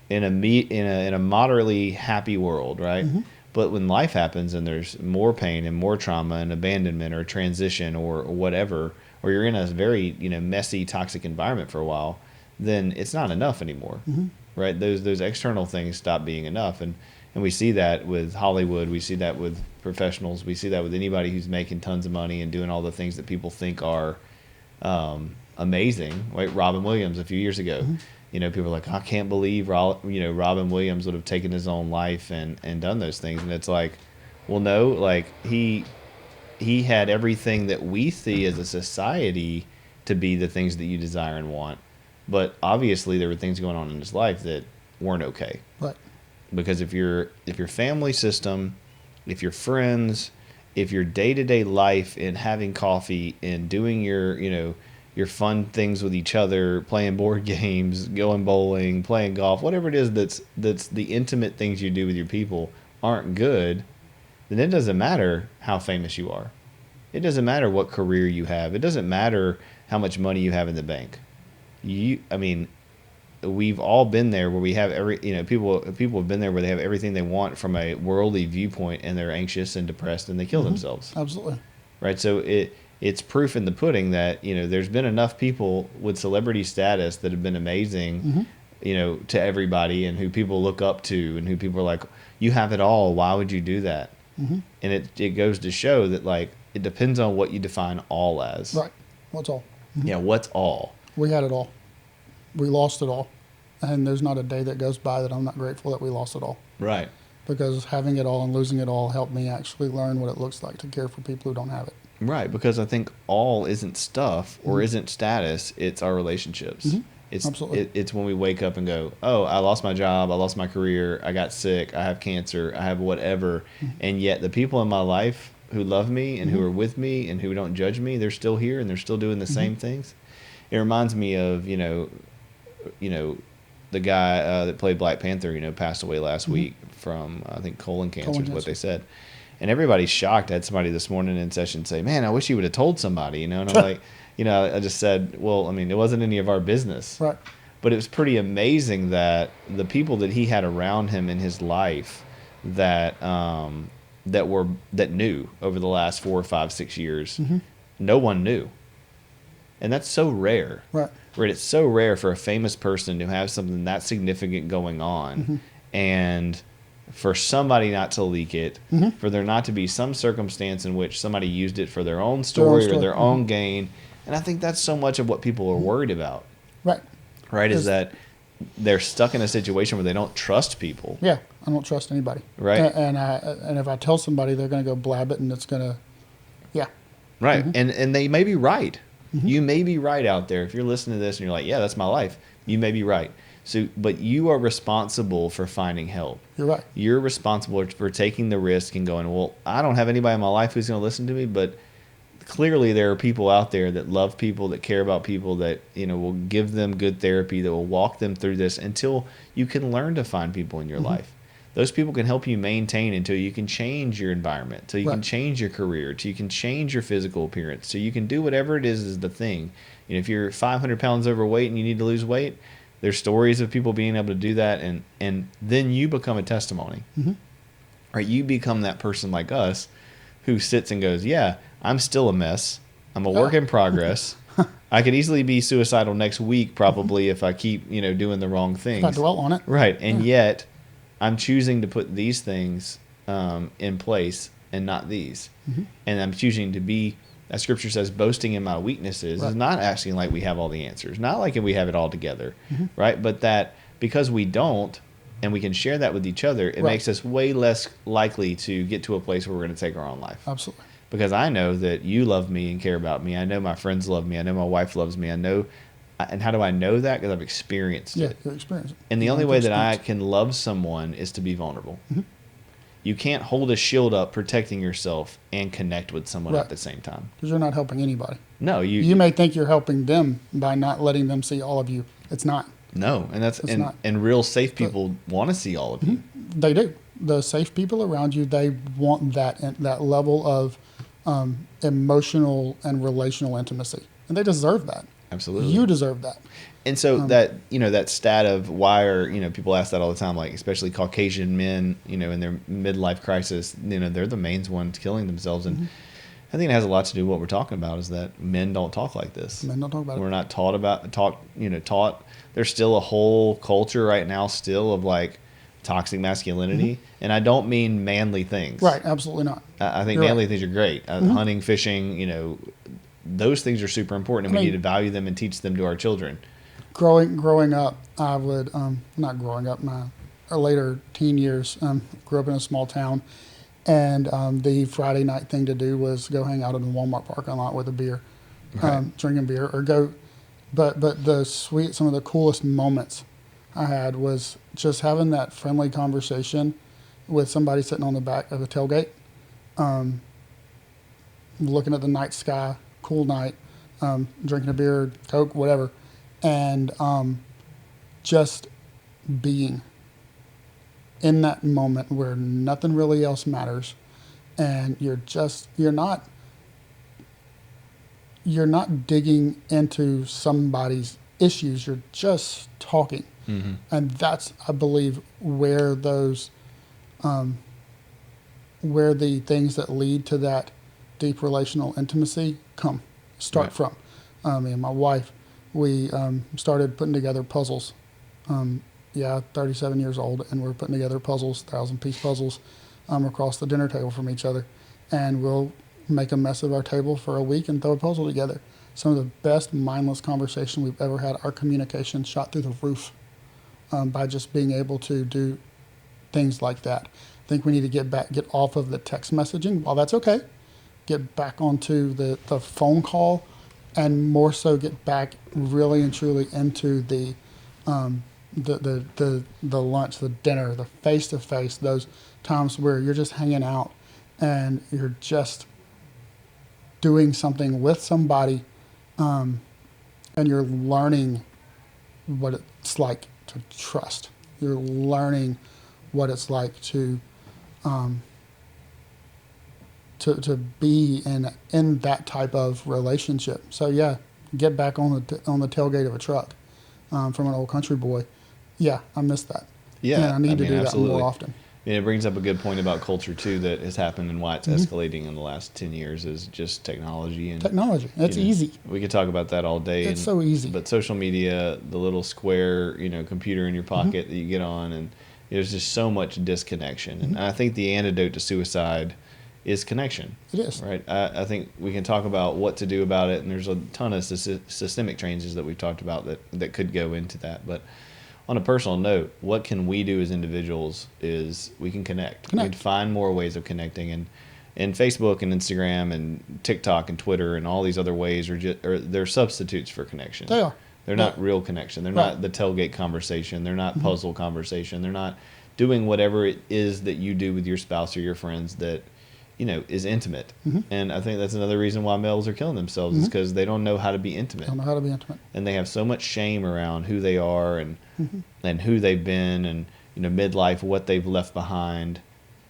Speaker 1: in a moderately happy world, right?
Speaker 2: Mm-hmm.
Speaker 1: But when life happens and there's more pain and more trauma and abandonment or transition or whatever, or you're in a very messy, toxic environment for a while, then it's not enough anymore,
Speaker 2: Mm-hmm.
Speaker 1: right? Those external things stop being enough, and we see that with Hollywood, we see that with professionals, we see that with anybody who's making tons of money and doing all the things that people think are amazing. Like Robin Williams a few years ago.
Speaker 2: Mm-hmm.
Speaker 1: People are like, I can't believe Robin Williams would have taken his own life and done those things. And it's like, well, no, like he had everything that we see as a society to be the things that you desire and want. But obviously there were things going on in his life that weren't okay.
Speaker 2: Right.
Speaker 1: Because if your family system, if your friends, if your day-to-day life in having coffee and doing your fun things with each other, playing board games, going bowling, playing golf, whatever it is that's the intimate things you do with your people aren't good, then it doesn't matter how famous you are. It doesn't matter what career you have. It doesn't matter how much money you have in the bank. We've all been there where we have people have been there where they have everything they want from a worldly viewpoint, and they're anxious and depressed and they kill themselves.
Speaker 2: Absolutely.
Speaker 1: Right. So it's proof in the pudding that, there's been enough people with celebrity status that have been amazing, to everybody, and who people look up to, and who people are like, you have it all. Why would you do that? And it goes to show that, like, it depends on what you define all as.
Speaker 2: Right. What's all?
Speaker 1: Yeah. What's all?
Speaker 2: We had it all. We lost it all. And there's not a day that goes by that I'm not grateful that we lost it all.
Speaker 1: Right.
Speaker 2: Because having it all and losing it all helped me actually learn what it looks like to care for people who don't have it.
Speaker 1: Right. Because I think all isn't stuff or isn't status. It's our relationships.
Speaker 2: Absolutely.
Speaker 1: It's when we wake up and go, oh, I lost my job. I lost my career. I got sick. I have cancer. I have whatever. And yet the people in my life who love me and who are with me and who don't judge me, they're still here and they're still doing the same things. It reminds me of, the guy that played Black Panther, passed away last week from, I think, colon cancer is what they said. And everybody's shocked. I had somebody this morning in session say, man, I wish you would have told somebody, And I'm like, I just said, well, it wasn't any of our business.
Speaker 2: Right.
Speaker 1: But it was pretty amazing that the people that he had around him in his life that knew over the last 4 or 5, 6 years, no one knew. And that's so rare.
Speaker 2: Right.
Speaker 1: Right. It's so rare for a famous person to have something that significant going on, and for somebody not to leak it, for there not to be some circumstance in which somebody used it for their own story or their own gain. And I think that's so much of what people are worried about.
Speaker 2: Right.
Speaker 1: Right. Is that they're stuck in a situation where they don't trust people.
Speaker 2: Yeah. I don't trust anybody.
Speaker 1: Right.
Speaker 2: And if I tell somebody, they're going to go blab it, and it's going to, yeah.
Speaker 1: Right. And they may be right. You may be right out there. If you're listening to this and you're like, yeah, that's my life, you may be right. So, but you are responsible for finding help.
Speaker 2: You're right.
Speaker 1: You're responsible for taking the risk and going, well, I don't have anybody in my life who's going to listen to me, but clearly there are people out there that love people, that care about people, that, will give them good therapy, that will walk them through this until you can learn to find people in your life. Those people can help you maintain until you can change your environment, until you can change your career, until you can change your physical appearance, so you can do whatever it is the thing. If you're 500 pounds overweight and you need to lose weight, there's stories of people being able to do that, and then you become a testimony. Right? You become that person like us who sits and goes, yeah, I'm still a mess. I'm a work in progress. I could easily be suicidal next week probably if I keep, doing the wrong things.
Speaker 2: If I dwell on it.
Speaker 1: Right. And yet I'm choosing to put these things in place and not these. And I'm choosing to be, as Scripture says, boasting in my weaknesses is not acting like we have all the answers, not like we have it all together, right? But that because we don't, and we can share that with each other, it makes us way less likely to get to a place where we're going to take our own life.
Speaker 2: Absolutely.
Speaker 1: Because I know that you love me and care about me. I know my friends love me. I know my wife loves me. I know. And how do I know that? Because I've experienced it.
Speaker 2: Yeah, you experience it.
Speaker 1: And the only way that I can love someone is to be vulnerable. You can't hold a shield up protecting yourself and connect with someone at the same time.
Speaker 2: Because you're not helping anybody.
Speaker 1: No,
Speaker 2: you may think you're helping them by not letting them see all of you. It's not.
Speaker 1: No, and that's and real safe people want to see all of you.
Speaker 2: They do. The safe people around you, they want that level of emotional and relational intimacy, and they deserve that.
Speaker 1: Absolutely.
Speaker 2: You deserve that.
Speaker 1: And so that stat of why are, people ask that all the time, like especially Caucasian men, in their midlife crisis, they're the main ones killing themselves. And I think it has a lot to do with what we're talking about is that men don't talk like this.
Speaker 2: Men don't talk about it.
Speaker 1: We're not taught. There's still a whole culture right now still of like toxic masculinity. And I don't mean manly things.
Speaker 2: Right. Absolutely not.
Speaker 1: I think manly things are great. Hunting, fishing, those things are super important, and we need to value them and teach them to our children.
Speaker 2: Growing up, I would not growing up, my later teen years, grew up in a small town, and the Friday night thing to do was go hang out in the Walmart parking lot with a beer, drinking beer, or go But some of the coolest moments I had was just having that friendly conversation with somebody sitting on the back of a tailgate, looking at the night sky, cool night, drinking a beer, Coke, whatever, and just being in that moment where nothing really else matters, and you're not digging into somebody's issues. You're just talking, and that's, I believe, where where the things that lead to that deep relational intimacy start from. Me and my wife, we started putting together puzzles. 37 years old, and we're putting together puzzles, 1,000-piece puzzles, across the dinner table from each other, and we'll make a mess of our table for a week and throw a puzzle together. Some of the best mindless conversation we've ever had. Our communication shot through the roof by just being able to do things like that. I think we need to get off of the text messaging. While that's okay, get back onto the phone call, and more so get back really and truly into the lunch, the dinner, the face-to-face, those times where you're just hanging out and you're just doing something with somebody, and you're learning what it's like to trust. You're learning what it's like to be in that type of relationship. So yeah, get back on the tailgate of a truck from an old country boy. Yeah, I miss that.
Speaker 1: Yeah,
Speaker 2: and I need to do
Speaker 1: absolutely.
Speaker 2: that more often.
Speaker 1: And it brings up a good point about culture too that has happened and why it's escalating in the last 10 years is just technology. And
Speaker 2: technology. It's easy.
Speaker 1: We could talk about that all day.
Speaker 2: It's so easy.
Speaker 1: But social media, the little square, computer in your pocket that you get on, and there's just so much disconnection. And I think the antidote to suicide is connection.
Speaker 2: It is.
Speaker 1: Right? I think we can talk about what to do about it, and there's a ton of systemic changes that we've talked about that could go into that. But on a personal note, what can we do as individuals is we can connect. We can find more ways of connecting, and Facebook and Instagram and TikTok and Twitter and all these other ways they're substitutes for connection.
Speaker 2: They are.
Speaker 1: They're not real connection. They're not the tailgate conversation. They're not puzzle conversation. They're not doing whatever it is that you do with your spouse or your friends that is intimate. And I think that's another reason why males are killing themselves is because they don't know how to be intimate.
Speaker 2: Don't know how to be intimate.
Speaker 1: And they have so much shame around who they are and who they've been and midlife, what they've left behind.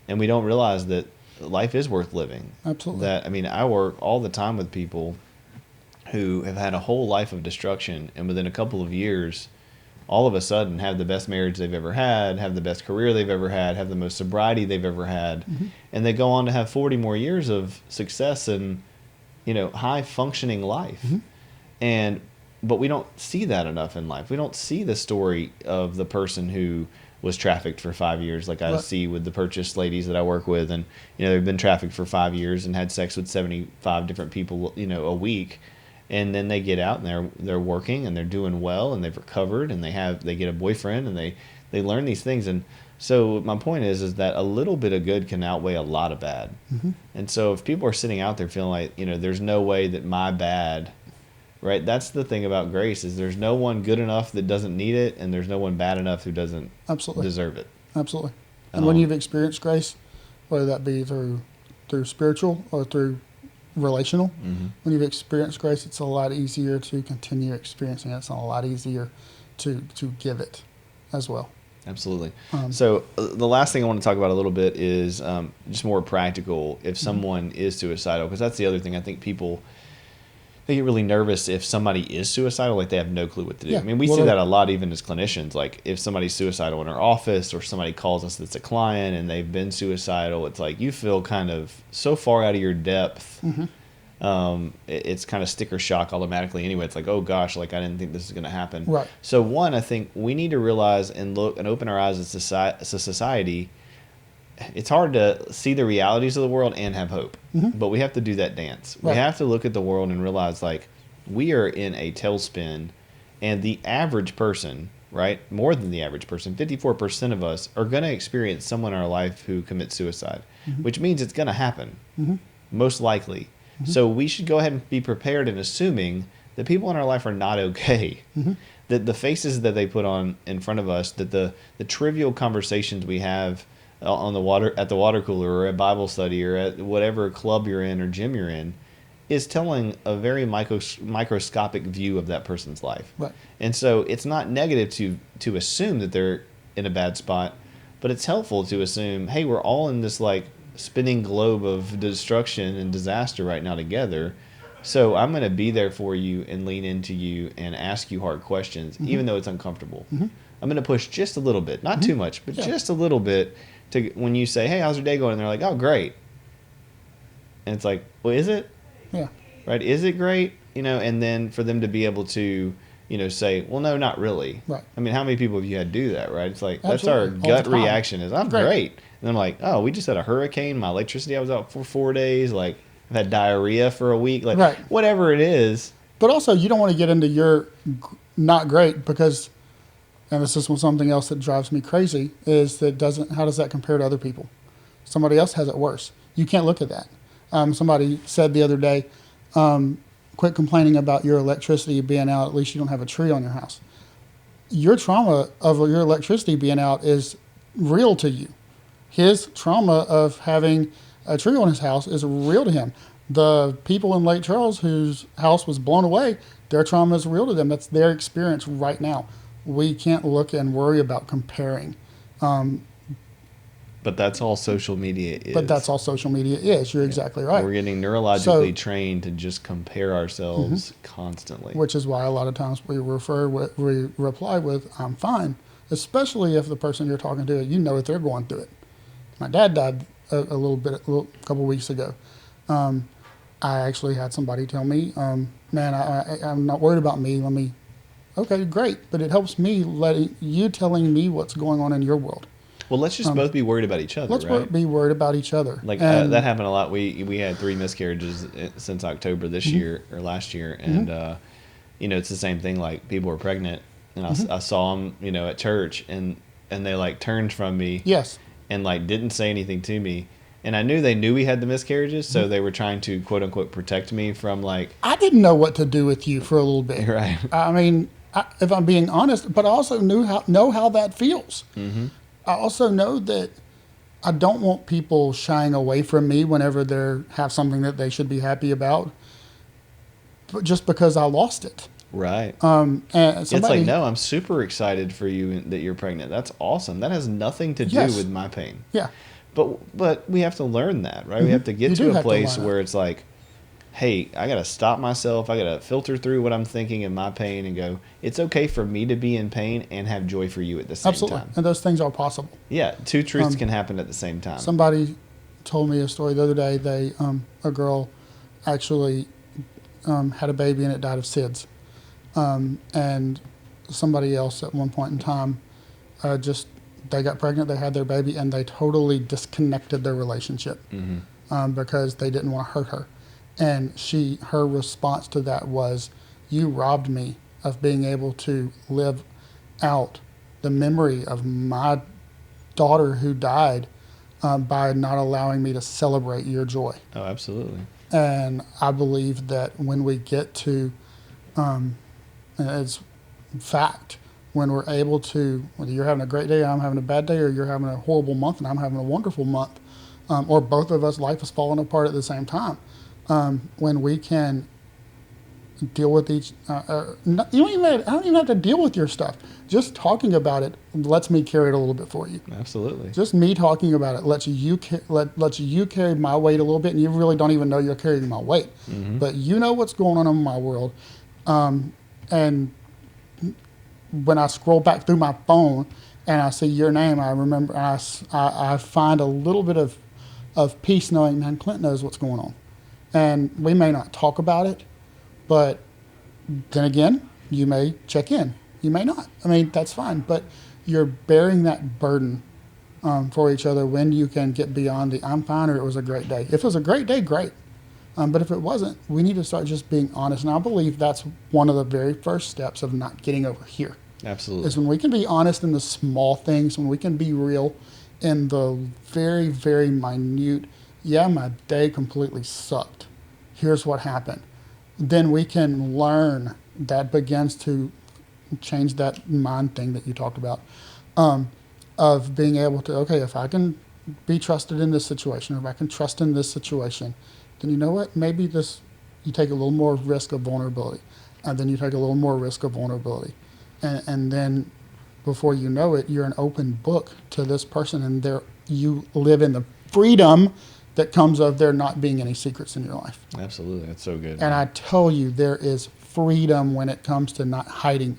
Speaker 1: And we don't realize that life is worth living.
Speaker 2: Absolutely.
Speaker 1: I work all the time with people who have had a whole life of destruction, and within a couple of years all of a sudden have the best marriage they've ever had, have the best career they've ever had, have the most sobriety they've ever had. And they go on to have 40 more years of success and, high functioning life. But we don't see that enough in life. We don't see the story of the person who was trafficked for 5 years, like I see with the purchase ladies that I work with. And, they've been trafficked for 5 years and had sex with 75 different people, a week. And then they get out and they're working and they're doing well and they've recovered and they get a boyfriend and they learn these things. And so my point is that a little bit of good can outweigh a lot of bad. And so if people are sitting out there feeling like, there's no way that my bad, right? That's the thing about grace is there's no one good enough that doesn't need it, and there's no one bad enough who doesn't deserve it.
Speaker 2: Absolutely. And when you've experienced grace, whether that be through spiritual or through relational, when you've experienced grace, it's a lot easier to continue experiencing it. It's a lot easier to give it as well.
Speaker 1: Absolutely. So the last thing I want to talk about a little bit is just more practical if someone is suicidal, because that's the other thing. I think people, they get really nervous if somebody is suicidal, like they have no clue what to do.
Speaker 2: Yeah.
Speaker 1: We see that a lot even as clinicians. Like if somebody's suicidal in our office or somebody calls us that's a client and they've been suicidal, it's like you feel kind of so far out of your depth. It's kind of sticker shock automatically anyway. It's like, oh gosh, like I didn't think this was going to happen.
Speaker 2: Right.
Speaker 1: So one, I think we need to realize and look and open our eyes as a society. It's hard to see the realities of the world and have hope, but we have to do that dance.
Speaker 2: Right.
Speaker 1: We have to look at the world and realize like we are in a tailspin, and the average person, right, more than the average person, 54% of us are going to experience someone in our life who commits suicide, which means it's going to happen, most likely. So we should go ahead and be prepared in assuming that people in our life are not okay.
Speaker 2: Mm-hmm.
Speaker 1: That the faces that they put on in front of us, that the trivial conversations we have on the water at the water cooler or at Bible study or at whatever club you're in or gym you're in, is telling a very microscopic view of that person's life.
Speaker 2: Right.
Speaker 1: And so it's not negative to assume that they're in a bad spot, but it's helpful to assume, hey, we're all in this like spinning globe of destruction and disaster right now together. So I'm going to be there for you and lean into you and ask you hard questions, mm-hmm. even though it's uncomfortable. Mm-hmm. I'm going to push just a little bit, not mm-hmm. too much, but just a little bit to when you say, hey, how's your day going? And they're like, oh, great. And it's like, well, is it?
Speaker 2: Yeah.
Speaker 1: Right. Is it great? And then for them to be able to, say, well, no, not really.
Speaker 2: Right.
Speaker 1: I mean, how many people have you had do that, right? It's like,
Speaker 2: Absolutely.
Speaker 1: That's our gut reaction is, I'm great. And I'm like, oh, we just had a hurricane. My electricity, I was out for 4 days. Like, I've had diarrhea for a week. Like, whatever it is.
Speaker 2: But also, you don't want to get into your not great because, and this is something else that drives me crazy, is how does that compare to other people? Somebody else has it worse. You can't look at that. Somebody said the other day, quit complaining about your electricity being out. At least you don't have a tree on your house. Your trauma of your electricity being out is real to you. His trauma of having a tree on his house is real to him. The people in Lake Charles whose house was blown away, their trauma is real to them. That's their experience right now. We can't look and worry about comparing.
Speaker 1: But that's all social media is.
Speaker 2: You're exactly right.
Speaker 1: We're getting neurologically trained to just compare ourselves mm-hmm. constantly.
Speaker 2: Which is why a lot of times we reply with, I'm fine. Especially if the person you're talking to, that they're going through it. My dad died a couple weeks ago. I actually had somebody tell me, man, I'm not worried about me. Okay, great. But it helps me telling me what's going on in your world.
Speaker 1: Well, let's just both be worried about each other,
Speaker 2: Let's be worried about each other.
Speaker 1: Like that happened a lot. We had 3 miscarriages since October this mm-hmm. year or last year. And, mm-hmm. It's the same thing. Like people were pregnant and mm-hmm. I saw them, at church and they like turned from me.
Speaker 2: Yes.
Speaker 1: And like didn't say anything to me. And I knew they knew we had the miscarriages. So mm-hmm. they were trying to quote unquote protect me from like.
Speaker 2: I didn't know what to do with you for a little bit.
Speaker 1: Right.
Speaker 2: I mean, if I'm being honest, but I also know how that feels. Mm-hmm. I also know that I don't want people shying away from me whenever they have something that they should be happy about, but just because I lost it.
Speaker 1: Right.
Speaker 2: And
Speaker 1: it's like, no, I'm super excited for you that you're pregnant. That's awesome. That has nothing to do with my pain.
Speaker 2: Yeah.
Speaker 1: But we have to learn that, right? Mm-hmm. We have to get to a place where it's like, hey, I got to stop myself. I got to filter through what I'm thinking and my pain and go, it's okay for me to be in pain and have joy for you at the same time.
Speaker 2: And those things are possible.
Speaker 1: Yeah. 2 truths can happen at the same time.
Speaker 2: Somebody told me a story the other day. A girl actually had a baby and it died of SIDS. And somebody else at one point in time, they got pregnant, they had their baby, and they totally disconnected their relationship mm-hmm. Because they didn't want to hurt her. And her response to that was, you robbed me of being able to live out the memory of my daughter who died by not allowing me to celebrate your joy.
Speaker 1: Oh, absolutely.
Speaker 2: And I believe that when we get to, and it's fact, when we're able to, whether you're having a great day, I'm having a bad day, or you're having a horrible month and I'm having a wonderful month, or both of us, life is falling apart at the same time. When we can deal with each, I don't even have to deal with your stuff. Just talking about it lets me carry it a little bit for you.
Speaker 1: Absolutely.
Speaker 2: Just me talking about it lets you carry my weight a little bit, and you really don't even know you're carrying my weight. Mm-hmm. But you know what's going on in my world, and when I scroll back through my phone and I see your name, I remember I find a little bit of peace knowing, man, Clint knows what's going on. And we may not talk about it, but then again, you may check in. You may not. I mean, that's fine. But you're bearing that burden for each other when you can get beyond the I'm fine or it was a great day. If it was a great day, great. But if it wasn't, we need to start just being honest. And I believe that's one of the very first steps of not getting over here.
Speaker 1: Absolutely.
Speaker 2: Is when we can be honest in the small things, when we can be real in the very, very minute, yeah, my day completely sucked. Here's what happened. then we can learn. That begins to change that mind thing that you talked about, of being able to, okay, if I can be trusted in this situation, or if I can trust in this situation, then you know what? Maybe you take a little more risk of vulnerability, and then you take a little more risk of vulnerability, and then before you know it, you're an open book to this person, and you live in the freedom that comes of there not being any secrets in your life.
Speaker 1: Absolutely. That's so good.
Speaker 2: And I tell you, there is freedom when it comes to not hiding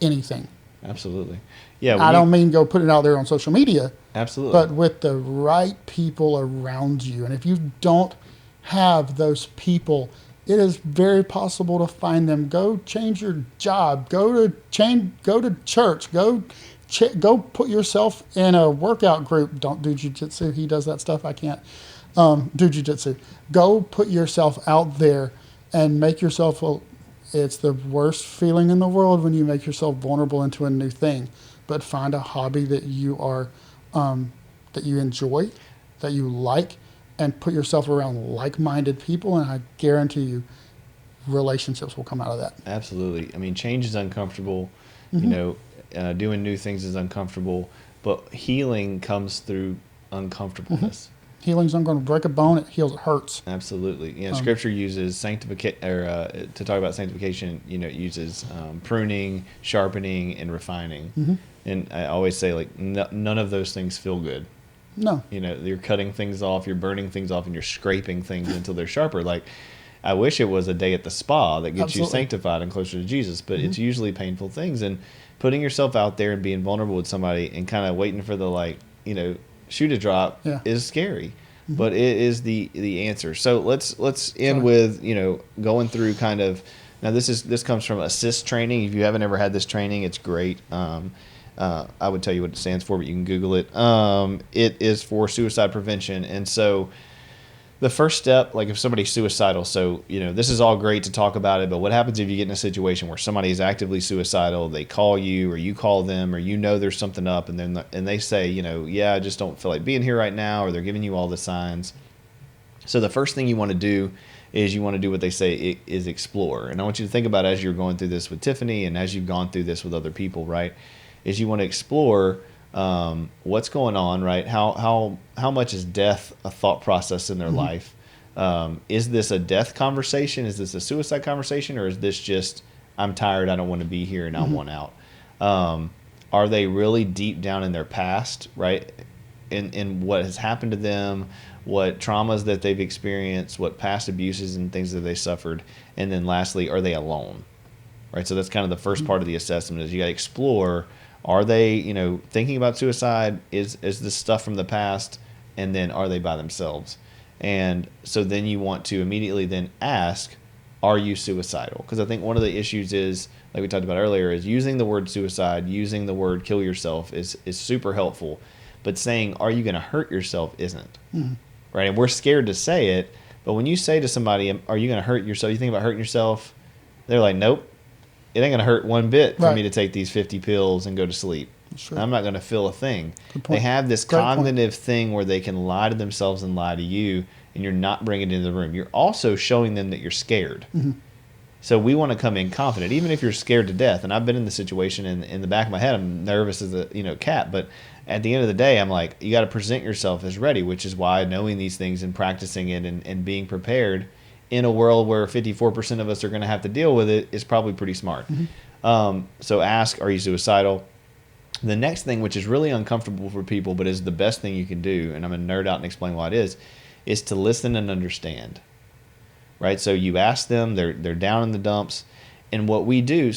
Speaker 2: anything.
Speaker 1: Absolutely. Yeah.
Speaker 2: I don't mean go put it out there on social media.
Speaker 1: Absolutely.
Speaker 2: But with the right people around you. And if you don't have those people, it is very possible to find them. Go change your job. Go to church. Go put yourself in a workout group. Don't do jiu-jitsu. He does that stuff. I can't do jiu-jitsu. Go put yourself out there and make yourself it's the worst feeling in the world when you make yourself vulnerable into a new thing. But find a hobby that you enjoy, that you like, and put yourself around like-minded people, and I guarantee you relationships will come out of that.
Speaker 1: Absolutely. I mean, change is uncomfortable. Mm-hmm. Doing new things is uncomfortable, but healing comes through uncomfortableness.
Speaker 2: Mm-hmm. Healing's not going to break a bone. It heals. It hurts.
Speaker 1: Absolutely. Scripture uses sanctification, to talk about sanctification. It uses pruning, sharpening, and refining. Mm-hmm. And I always say, like, none of those things feel good.
Speaker 2: No.
Speaker 1: You're cutting things off, you're burning things off, and you're scraping things until they're sharper. Like, I wish it was a day at the spa that gets you sanctified and closer to Jesus, but it's usually painful things. And putting yourself out there and being vulnerable with somebody and kind of waiting for the shoe to drop is scary, but it is the answer. So let's end with going through kind of, now this comes from assist training. If you haven't ever had this training, it's great. I would tell you what it stands for, but you can Google it. It is for suicide prevention. And so the first step, like if somebody's suicidal, so, this is all great to talk about it, but what happens if you get in a situation where somebody is actively suicidal, they call you or you call them, or there's something up, and they say, I just don't feel like being here right now, or they're giving you all the signs. So the first thing you want to do is you want to do what they say is explore. And I want you to think about, as you're going through this with Tiffany and as you've gone through this with other people, right, is you want to explore what's going on, right? How much is death a thought process in their life? Is this a death conversation? Is this a suicide conversation? Or is this just, I'm tired, I don't want to be here, and I want out? Are they really deep down in their past, right? In what has happened to them, what traumas that they've experienced, what past abuses and things that they suffered? And then lastly, are they alone? Right? So that's kind of the first part of the assessment, is you got to explore, are they, thinking about suicide? Is this stuff from the past? And then are they by themselves? And so then you want to immediately then ask, are you suicidal? Because I think one of the issues is, like we talked about earlier, is using the word suicide, using the word kill yourself is super helpful. But saying, are you going to hurt yourself, isn't. Mm-hmm. Right? And we're scared to say it. But when you say to somebody, are you going to hurt yourself? You think about hurting yourself? They're like, nope. It ain't going to hurt one bit for me to take these 50 pills and go to sleep. Sure. I'm not going to feel a thing. They have this cognitive thing where they can lie to themselves and lie to you, and you're not bringing it into the room. You're also showing them that you're scared. Mm-hmm. So we want to come in confident, even if you're scared to death. And I've been in the situation, in the back of my head, I'm nervous as a cat. But at the end of the day, I'm like, you got to present yourself as ready, which is why knowing these things and practicing it and being prepared in a world where 54% of us are going to have to deal with it is probably pretty smart. Mm-hmm. So ask, are you suicidal? The next thing, which is really uncomfortable for people, but is the best thing you can do, and I'm going to nerd out and explain why it is to listen and understand. Right? So you ask them, they're down in the dumps, and what we do,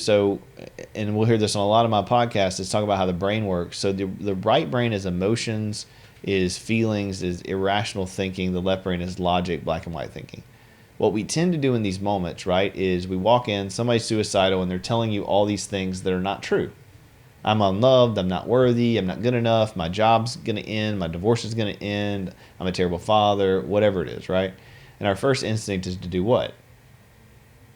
Speaker 1: and we'll hear this on a lot of my podcasts, is talk about how the brain works. So the right brain is emotions, is feelings, is irrational thinking. The left brain is logic, black and white thinking. What we tend to do in these moments, right, is we walk in, somebody's suicidal, and they're telling you all these things that are not true. I'm unloved, I'm not worthy, I'm not good enough, my job's going to end, my divorce is going to end, I'm a terrible father, whatever it is, right? And our first instinct is to do what?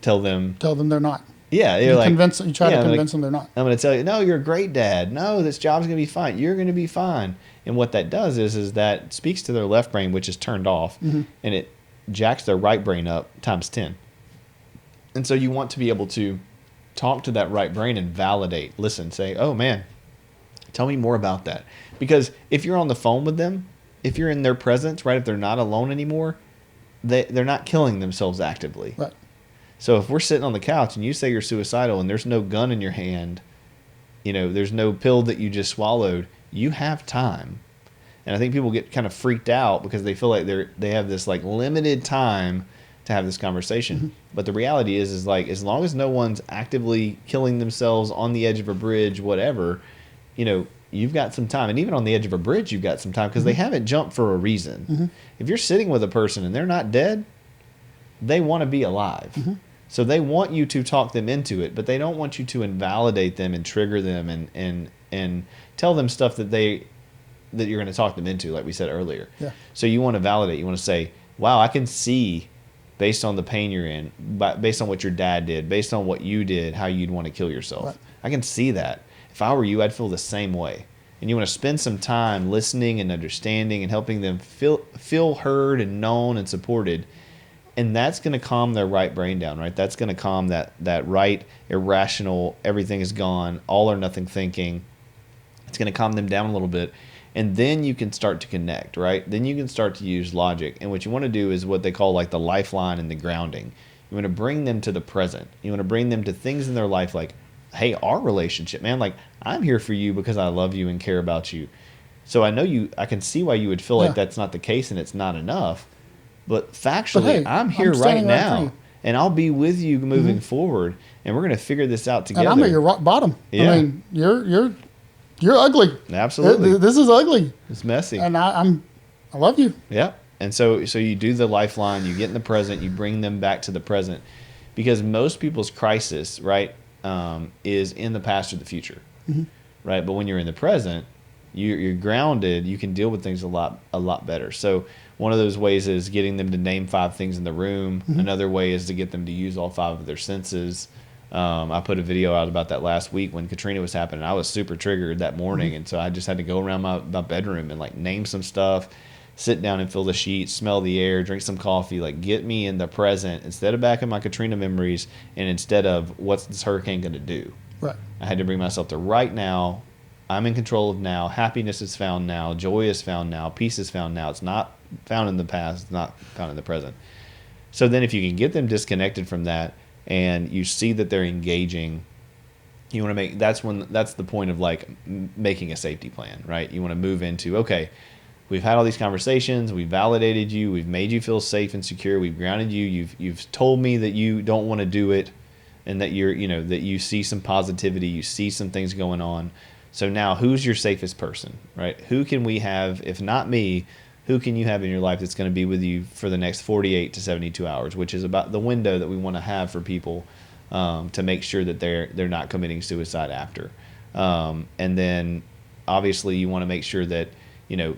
Speaker 1: Tell them they're not. Yeah, you try
Speaker 2: to convince them they're not.
Speaker 1: I'm going to tell you, no, you're a great dad. No, this job's going to be fine. You're going to be fine. And what that does is that speaks to their left brain, which is turned off, and it jacks their right brain up times 10. And so you want to be able to talk to that right brain and validate, listen, say, oh man, tell me more about that. Because if you're on the phone with them, if you're in their presence, right, if they're not alone anymore, they're not killing themselves actively.
Speaker 2: Right.
Speaker 1: So if we're sitting on the couch and you say you're suicidal and there's no gun in your hand, there's no pill that you just swallowed, you have time. And I think people get kind of freaked out because they feel like they have this like limited time to have this conversation. Mm-hmm. But the reality is like, as long as no one's actively killing themselves on the edge of a bridge, whatever, you've got some time. And even on the edge of a bridge, you've got some time because they haven't jumped for a reason. Mm-hmm. If you're sitting with a person and they're not dead, they want to be alive. Mm-hmm. So they want you to talk them into it, but they don't want you to invalidate them and trigger them and tell them stuff that you're going to talk them into, like we said earlier. Yeah. So you want to validate. You want to say, wow, I can see based on the pain you're in, based on what your dad did, based on what you did, how you'd want to kill yourself. Right. I can see that. If I were you, I'd feel the same way. And you want to spend some time listening and understanding and helping them feel heard and known and supported. And that's going to calm their right brain down, right? That's going to calm that right, irrational, everything is gone, all or nothing thinking. It's going to calm them down a little bit. And then you can start to connect, right? Then you can start to use logic. And what you want to do is what they call like the lifeline and the grounding. You want to bring them to the present. You want to bring them to things in their life like, hey, our relationship, man, like I'm here for you because I love you and care about you. So I can see why you would feel like that's not the case and it's not enough. But factually, I'm here right now, and I'll be with you moving forward, and we're going to figure this out together.
Speaker 2: And I'm at your rock bottom. Yeah. I mean, you're ugly.
Speaker 1: Absolutely.
Speaker 2: This is ugly.
Speaker 1: It's messy.
Speaker 2: And I love you.
Speaker 1: Yeah. And so you do the lifeline, you get in the present, you bring them back to the present, because most people's crisis, right, is in the past or the future, right? But when you're in the present, you're grounded. You can deal with things a lot better. So one of those ways is getting them to name 5 things in the room. Mm-hmm. Another way is to get them to use all 5 of their senses. I put a video out about that last week when Katrina was happening. I was super triggered that morning, and so I just had to go around my bedroom and like name some stuff, sit down and feel the sheets, smell the air, drink some coffee, like get me in the present instead of back in my Katrina memories and instead of what's this hurricane going to do.
Speaker 2: Right.
Speaker 1: I had to bring myself to right now. I'm in control of now. Happiness is found now. Joy is found now. Peace is found now. It's not found in the past. It's not found in the present. So then if you can get them disconnected from that and you see that they're engaging, you want to make, that's the point of like making a safety plan, right? You want to move into, okay, we've had all these conversations. We've validated you. We've made you feel safe and secure. We've grounded you. You've told me that you don't want to do it and that that you see some positivity. You see some things going on. So now who's your safest person, right? Who can we have, if not me, who can you have in your life that's going to be with you for the next 48 to 72 hours, which is about the window that we want to have for people to make sure that they're not committing suicide after. And then obviously you want to make sure that,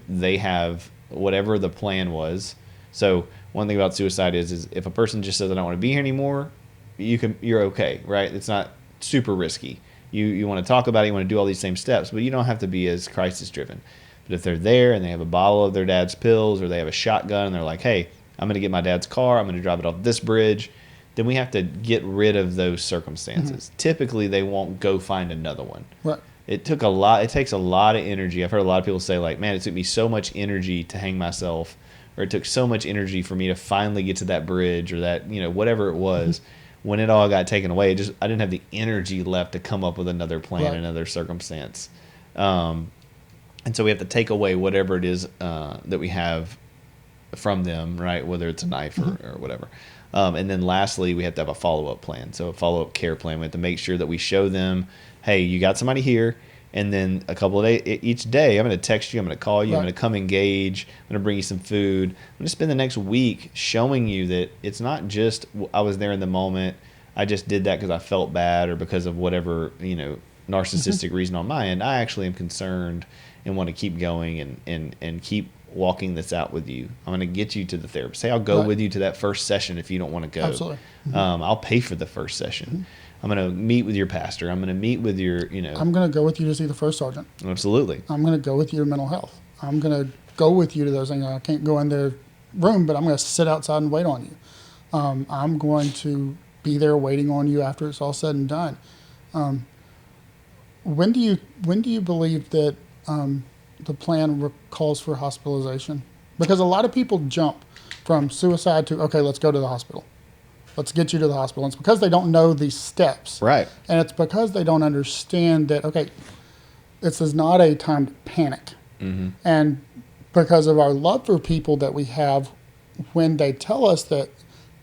Speaker 1: they have whatever the plan was. So one thing about suicide is if a person just says, I don't want to be here anymore, you're okay, right? It's not super risky. You want to talk about it, you want to do all these same steps, but you don't have to be as crisis driven. But if they're there and they have a bottle of their dad's pills or they have a shotgun and they're like, hey, I'm going to get my dad's car, I'm going to drive it off this bridge, then we have to get rid of those circumstances. Mm-hmm. Typically, they won't go find another one.
Speaker 2: Right.
Speaker 1: It takes a lot of energy. I've heard a lot of people say like, man, it took me so much energy to hang myself, or it took so much energy for me to finally get to that bridge or that, whatever it was. Mm-hmm. When it all got taken away, I didn't have the energy left to come up with another plan, right, another circumstance. And so we have to take away whatever it is that we have from them, right? Whether it's a knife or whatever. And then lastly, we have to have a follow-up plan. So a follow-up care plan. We have to make sure that we show them, hey, you got somebody here. And then a couple of days, each day, I'm going to text you, I'm going to call you, right, I'm going to come engage, I'm going to bring you some food. I'm going to spend the next week showing you that it's not just I was there in the moment, I just did that because I felt bad or because of whatever, narcissistic reason on my end. I actually am concerned and want to keep going and keep walking this out with you. I'm going to get you to the therapist. Hey, I'll go with you to that first session if you don't want to go.
Speaker 2: Absolutely.
Speaker 1: I'll pay for the first session. I'm going to meet with your pastor. I'm going to meet with your,
Speaker 2: I'm going to go with you to see the first sergeant.
Speaker 1: Absolutely.
Speaker 2: I'm going to go with you to mental health. I'm going to go with you to those things. I can't go in their room, but I'm going to sit outside and wait on you. I'm going to be there waiting on you after it's all said and done. When do you believe that the plan calls for hospitalization? Because a lot of people jump from suicide to, okay, let's go to the hospital. Let's get you to the hospital. And it's because they don't know these steps.
Speaker 1: Right.
Speaker 2: And it's because they don't understand that, okay, this is not a time to panic.
Speaker 1: Mm-hmm.
Speaker 2: And because of our love for people that we have, when they tell us that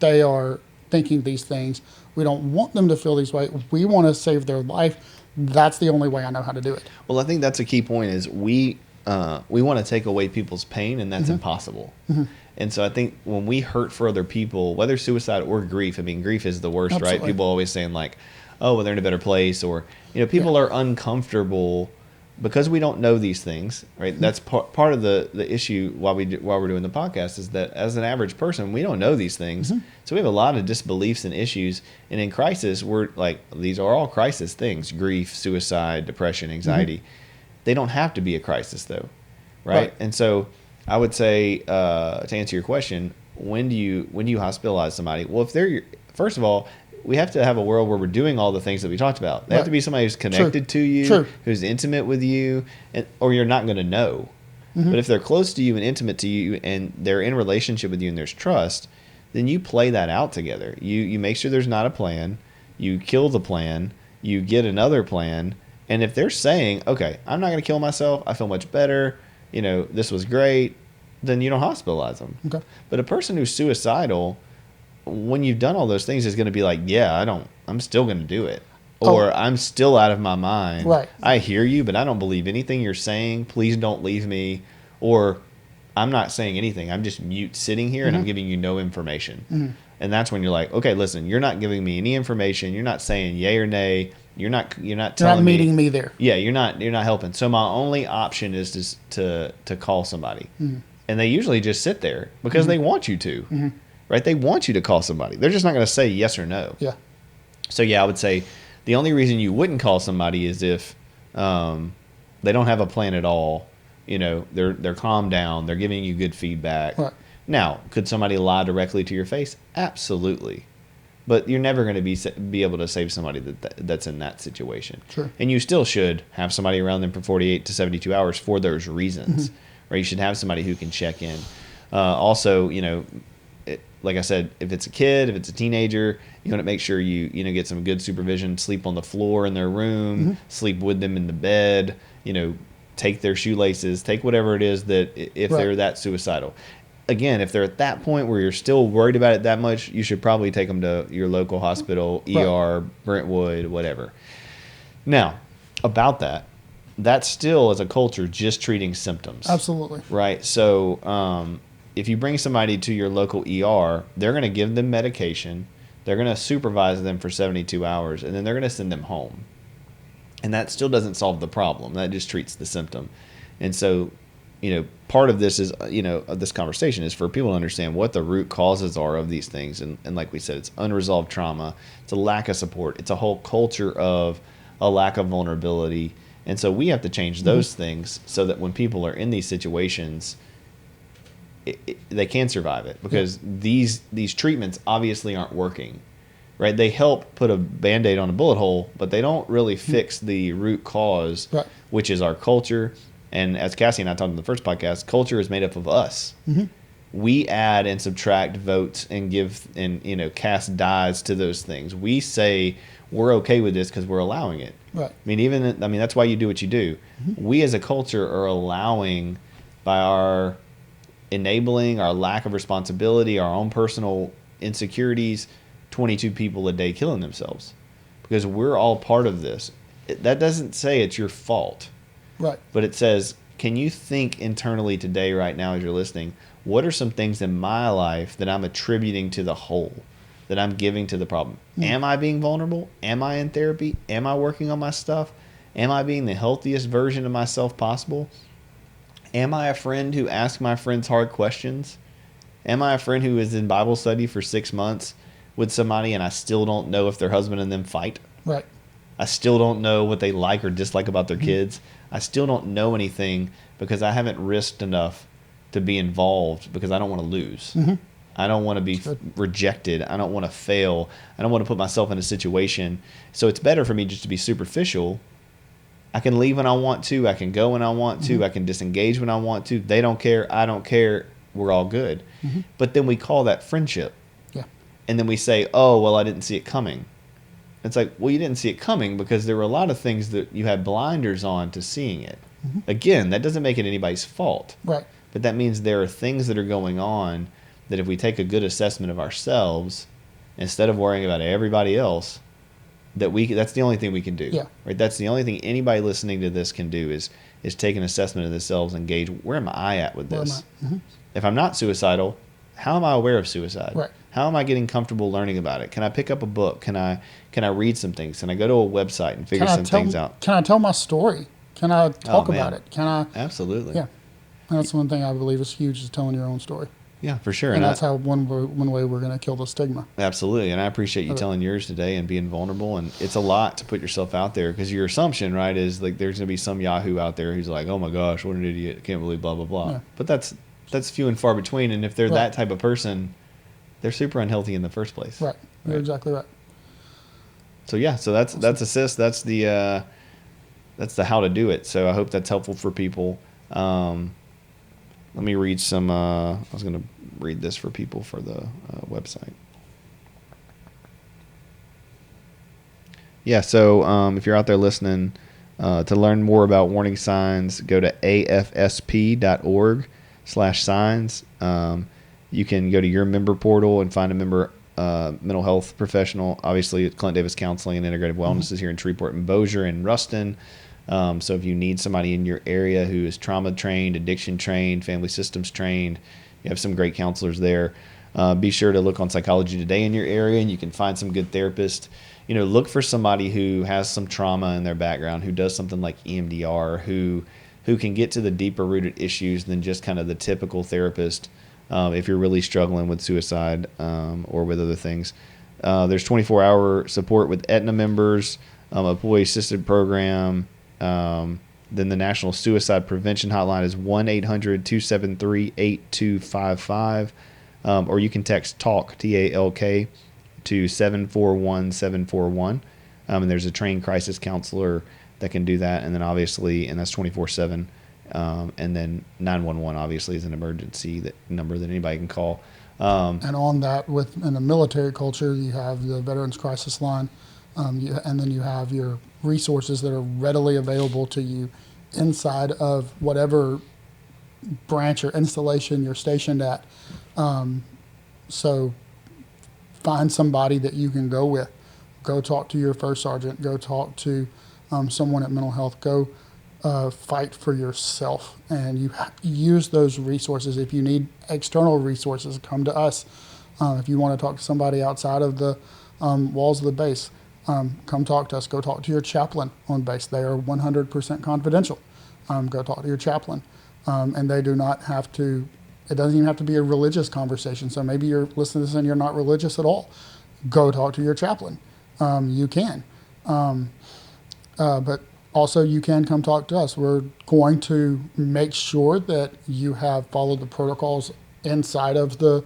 Speaker 2: they are thinking these things, we don't want them to feel these ways. We want to save their life. That's the only way I know how to do it.
Speaker 1: Well, I think that's a key point is we want to take away people's pain, and that's impossible. Mm-hmm. And so I think when we hurt for other people, whether suicide or grief, I mean, grief is the worst,
Speaker 2: Absolutely.
Speaker 1: right? People always saying like, oh, well, they're in a better place, or, people are uncomfortable because we don't know these things, right? That's part of the issue while we're doing the podcast is that as an average person, we don't know these things. Mm-hmm. So we have a lot of disbeliefs and issues. And in crisis, we're like, these are all crisis things: grief, suicide, depression, anxiety. Mm-hmm. They don't have to be a crisis though, right? And so I would say, to answer your question, when do you hospitalize somebody? Well, if first of all, we have to have a world where we're doing all the things that we talked about. They have to be somebody who's connected to you, who's intimate with you, or you're not going to know. Mm-hmm. But if they're close to you and intimate to you, and they're in relationship with you and there's trust, then you play that out together. You make sure there's not a plan. You kill the plan. You get another plan. And if they're saying, okay, I'm not going to kill myself, I feel much better, this was great, then you don't hospitalize them. Okay. But a person who's suicidal, when you've done all those things, is going to be like, yeah, I'm still going to do it. Or I'm still out of my mind.
Speaker 2: Right.
Speaker 1: I hear you, but I don't believe anything you're saying. Please don't leave me. Or I'm not saying anything. I'm just mute sitting here and I'm giving you no information. Mm-hmm. And that's when you're like, okay, listen, you're not giving me any information. You're not saying yay or nay. You're not telling me. You're not
Speaker 2: meeting me there.
Speaker 1: Yeah, you're not helping. So my only option is to call somebody. Mm-hmm. And they usually just sit there because they want you to. Mm-hmm. Right? They want you to call somebody. They're just not going to say yes or no.
Speaker 2: Yeah.
Speaker 1: So yeah, I would say the only reason you wouldn't call somebody is if they don't have a plan at all. They're calmed down. They're giving you good feedback. Right. Now, could somebody lie directly to your face? Absolutely. But you're never going to be able to save somebody that's in that situation.
Speaker 2: Sure.
Speaker 1: And you still should have somebody around them for 48 to 72 hours for those reasons. Mm-hmm. Right? You should have somebody who can check in. Also, like I said, if it's a kid, if it's a teenager, you want to make sure you get some good supervision, sleep on the floor in their room, sleep with them in the bed, take their shoelaces, take whatever it is that if they're that suicidal. Again, if they're at that point where you're still worried about it that much, you should probably take them to your local hospital, ER, Brentwood, whatever. Now, about that's still, as a culture, just treating symptoms.
Speaker 2: Absolutely.
Speaker 1: Right? So if you bring somebody to your local ER, they're going to give them medication, they're going to supervise them for 72 hours, and then they're going to send them home. And that still doesn't solve the problem. That just treats the symptom. And so, part of this is, of this conversation is for people to understand what the root causes are of these things. And like we said, it's unresolved trauma. It's a lack of support. It's a whole culture of a lack of vulnerability. And so we have to change those things so that when people are in these situations, they can survive it, because these treatments obviously aren't working, right? They help put a Band-Aid on a bullet hole, but they don't really fix the root cause, which is our culture. And as Cassie and I talked in the first podcast, culture is made up of us. Mm-hmm. We add and subtract votes and give and cast dies to those things. We say we're okay with this because we're allowing it.
Speaker 2: Right.
Speaker 1: I mean, that's why you do what you do. Mm-hmm. We as a culture are allowing, by our enabling, our lack of responsibility, our own personal insecurities, 22 people a day killing themselves, because we're all part of this. That doesn't say it's your fault.
Speaker 2: Right.
Speaker 1: But it says, can you think internally today, right now, as you're listening, what are some things in my life that I'm attributing to the whole, that I'm giving to the problem? Am I being vulnerable? Am I in therapy? Am I working on my stuff? Am I being the healthiest version of myself possible? Am I a friend who asks my friends hard questions? Am I a friend who is in Bible study for 6 months with somebody and I still don't know if their husband and them fight?
Speaker 2: Right.
Speaker 1: I still don't know what they like or dislike about their kids. I still don't know anything because I haven't risked enough to be involved because I don't want to lose. Mm-hmm. I don't want to be rejected. I don't want to fail. I don't want to put myself in a situation. So it's better for me just to be superficial. I can leave when I want to. I can go when I want to. I can disengage when I want to. They don't care. I don't care. We're all good. But then we call that friendship.
Speaker 2: Yeah.
Speaker 1: And then we say, oh, well, I didn't see it coming. It's like, well, you didn't see it coming because there were a lot of things that you had blinders on to seeing it. Again, that doesn't make it anybody's fault.
Speaker 2: Right.
Speaker 1: But that means there are things that are going on that if we take a good assessment of ourselves, instead of worrying about everybody else, that's the only thing we can do.
Speaker 2: Yeah.
Speaker 1: Right? That's the only thing anybody listening to this can do is take an assessment of themselves and gauge, where am I at with this? If I'm not suicidal, how am I aware of suicide?
Speaker 2: Right.
Speaker 1: How am I getting comfortable learning about it? Can I pick up a book? Can I read some things? Can I go to a website and figure some things out?
Speaker 2: Can I tell my story? Can I talk about it? Can I?
Speaker 1: Absolutely.
Speaker 2: Yeah. And that's one thing I believe is huge, is telling your own story.
Speaker 1: Yeah, for sure.
Speaker 2: And that's how one way we're going to kill the stigma.
Speaker 1: Absolutely. And I appreciate you telling yours today and being vulnerable. And it's a lot to put yourself out there, because your assumption, right, is like there's going to be some Yahoo out there who's like, oh my gosh, what an idiot. I can't believe blah, blah, blah. Yeah. But that's few and far between. And if they're that type of person, they're super unhealthy in the first place.
Speaker 2: Right. You're exactly right.
Speaker 1: So yeah, so that's assist. That's the how to do it. So I hope that's helpful for people. Let me read some. I was going to read this for people for the website. Yeah, so if you're out there listening, to learn more about warning signs, go to afsp.org/signs. You can go to your member portal and find a member mental health professional. Obviously, Clint Davis Counseling and Integrative Wellness is here in Shreveport and Bossier and Ruston. So if you need somebody in your area who is trauma trained, addiction trained, family systems trained, you have some great counselors there. Be sure to look on Psychology Today in your area, and you can find some good therapists. Look for somebody who has some trauma in their background, who does something like EMDR, who can get to the deeper rooted issues than just kind of the typical therapist. If you're really struggling with suicide or with other things, there's 24-hour support with Aetna members, employee assisted program. Then the National Suicide Prevention Hotline is 1-800-273-8255. Or you can text TALK, T-A-L-K, to 741-741. And there's a trained crisis counselor that can do that. And then obviously, and that's 24/7. And then 911 obviously is an emergency number that anybody can call.
Speaker 2: And on that, in the military culture, you have the Veterans Crisis Line. And then you have your resources that are readily available to you inside of whatever branch or installation you're stationed at. So find somebody that you can go with. Go talk to your first sergeant. Go talk to someone at mental health. Go fight for yourself. And you use those resources. If you need external resources, come to us. If you want to talk to somebody outside of the walls of the base, come talk to us. Go talk to your chaplain on base. They are 100% confidential. Go talk to your chaplain. And they do not have to, it doesn't even have to be a religious conversation. So maybe you're listening to this and you're not religious at all. Go talk to your chaplain. You can. But also you can come talk to us. We're going to make sure that you have followed the protocols inside of the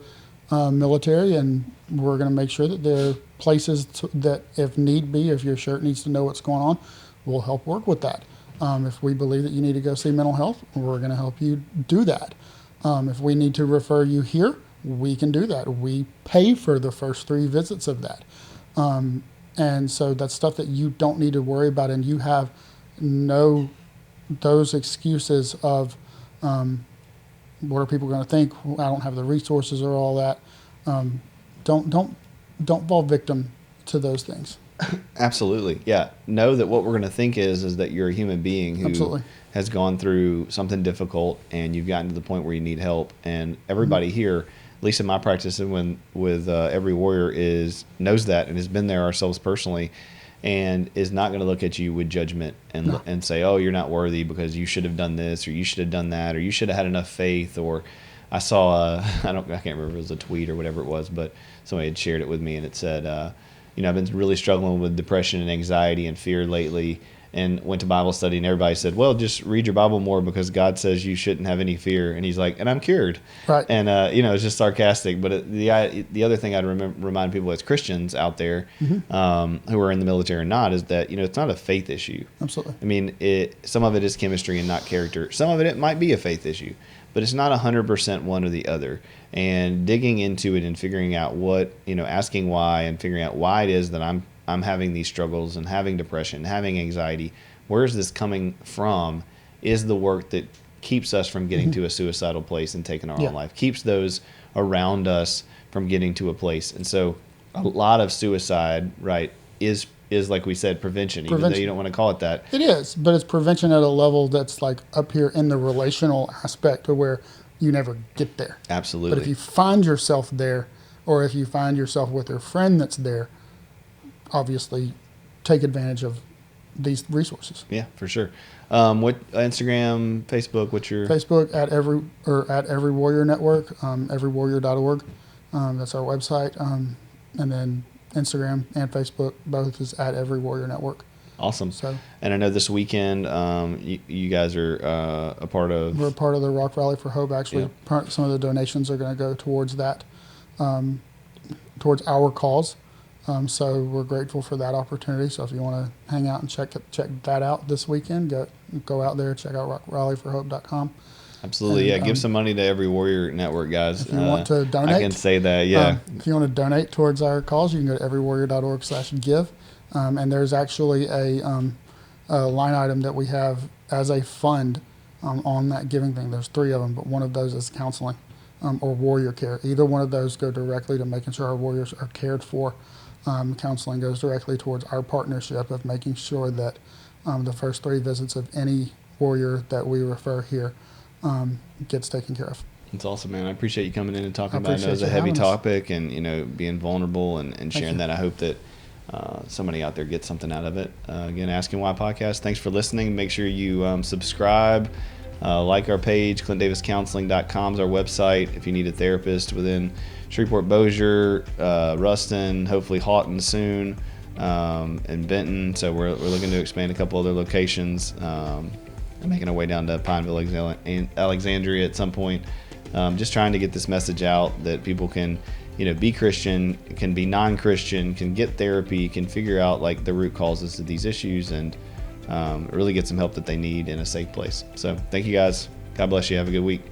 Speaker 2: military, and we're going to make sure that there are places that, if need be, if your shirt needs to know what's going on, we'll help work with that. If we believe that you need to go see mental health, we're going to help you do that. If we need to refer you here, we can do that. We pay for the first 3 visits of that. And so that's stuff that you don't need to worry about, and you have those excuses of what are people going to think? I don't have the resources or all that. Don't fall victim to those things.
Speaker 1: Absolutely. Yeah. Know that what we're going to think is that you're a human being who has gone through something difficult, and you've gotten to the point where you need help. And everybody here, at least in my practice and with every warrior, knows that and has been there ourselves personally, and is not going to look at you with judgment and say, oh, you're not worthy because you should have done this, or you should have done that, or you should have had enough faith. Or I saw I can't remember if it was a tweet or whatever it was, but somebody had shared it with me, and it said, I've been really struggling with depression and anxiety and fear lately, and went to Bible study, and everybody said, well, just read your Bible more because God says you shouldn't have any fear. And he's like, and I'm cured.
Speaker 2: Right.
Speaker 1: And, it's just sarcastic. But the other thing I'd remind people as Christians out there who are in the military or not is that, it's not a faith issue.
Speaker 2: Absolutely.
Speaker 1: I mean, some of it is chemistry and not character. Some of it might be a faith issue, but it's not 100% one or the other. And digging into it and figuring out what, asking why and figuring out why it is that I'm having these struggles and having depression, having anxiety, where is this coming from, is the work that keeps us from getting to a suicidal place and taking our own life, keeps those around us from getting to a place. And so a lot of suicide, right, is like we said, prevention, even though you don't want to call it that.
Speaker 2: It is, but it's prevention at a level that's like up here in the relational aspect to where you never get there.
Speaker 1: Absolutely.
Speaker 2: But if you find yourself there, or if you find yourself with a friend that's there, obviously take advantage of these resources.
Speaker 1: Yeah, for sure. What Instagram, Facebook, what's your
Speaker 2: Facebook at Every Warrior Network, everywarrior.org. That's our website. And then Instagram and Facebook, both is at Every Warrior Network.
Speaker 1: Awesome.
Speaker 2: So,
Speaker 1: and I know this weekend you guys are a part of.
Speaker 2: We're a part of the Rock Rally for Hope. Actually, some of the donations are going to go towards that, towards our cause. So we're grateful for that opportunity. So if you want to hang out and check that out this weekend, go out there, check out rockrallyforhope.com.
Speaker 1: Absolutely, and, give some money to Every Warrior Network, guys.
Speaker 2: If you want to donate,
Speaker 1: I can say that, yeah.
Speaker 2: If you want to donate towards our cause, you can go to everywarrior.org/give. And there's actually a line item that we have as a fund on that giving thing. There's 3 of them, but one of those is counseling or warrior care. Either one of those go directly to making sure our warriors are cared for. Counseling goes directly towards our partnership of making sure that the first 3 visits of any warrior that we refer here gets taken care of.
Speaker 1: It's awesome, man. I appreciate you coming in and talking about it. I know it's a
Speaker 2: you
Speaker 1: heavy
Speaker 2: having us.
Speaker 1: topic and, being vulnerable and sharing that. I hope that somebody out there gets something out of it. Again, Asking Why Podcast. Thanks for listening. Make sure you subscribe, like our page. ClintDavisCounseling.com is our website. If you need a therapist within Shreveport, Bossier, Ruston, hopefully Houghton soon, and Benton. So we're looking to expand a couple other locations and making our way down to Pineville, Alexandria at some point. Just trying to get this message out that people can, be Christian, can be non-Christian, can get therapy, can figure out like the root causes of these issues and really get some help that they need in a safe place. So thank you guys. God bless you. Have a good week.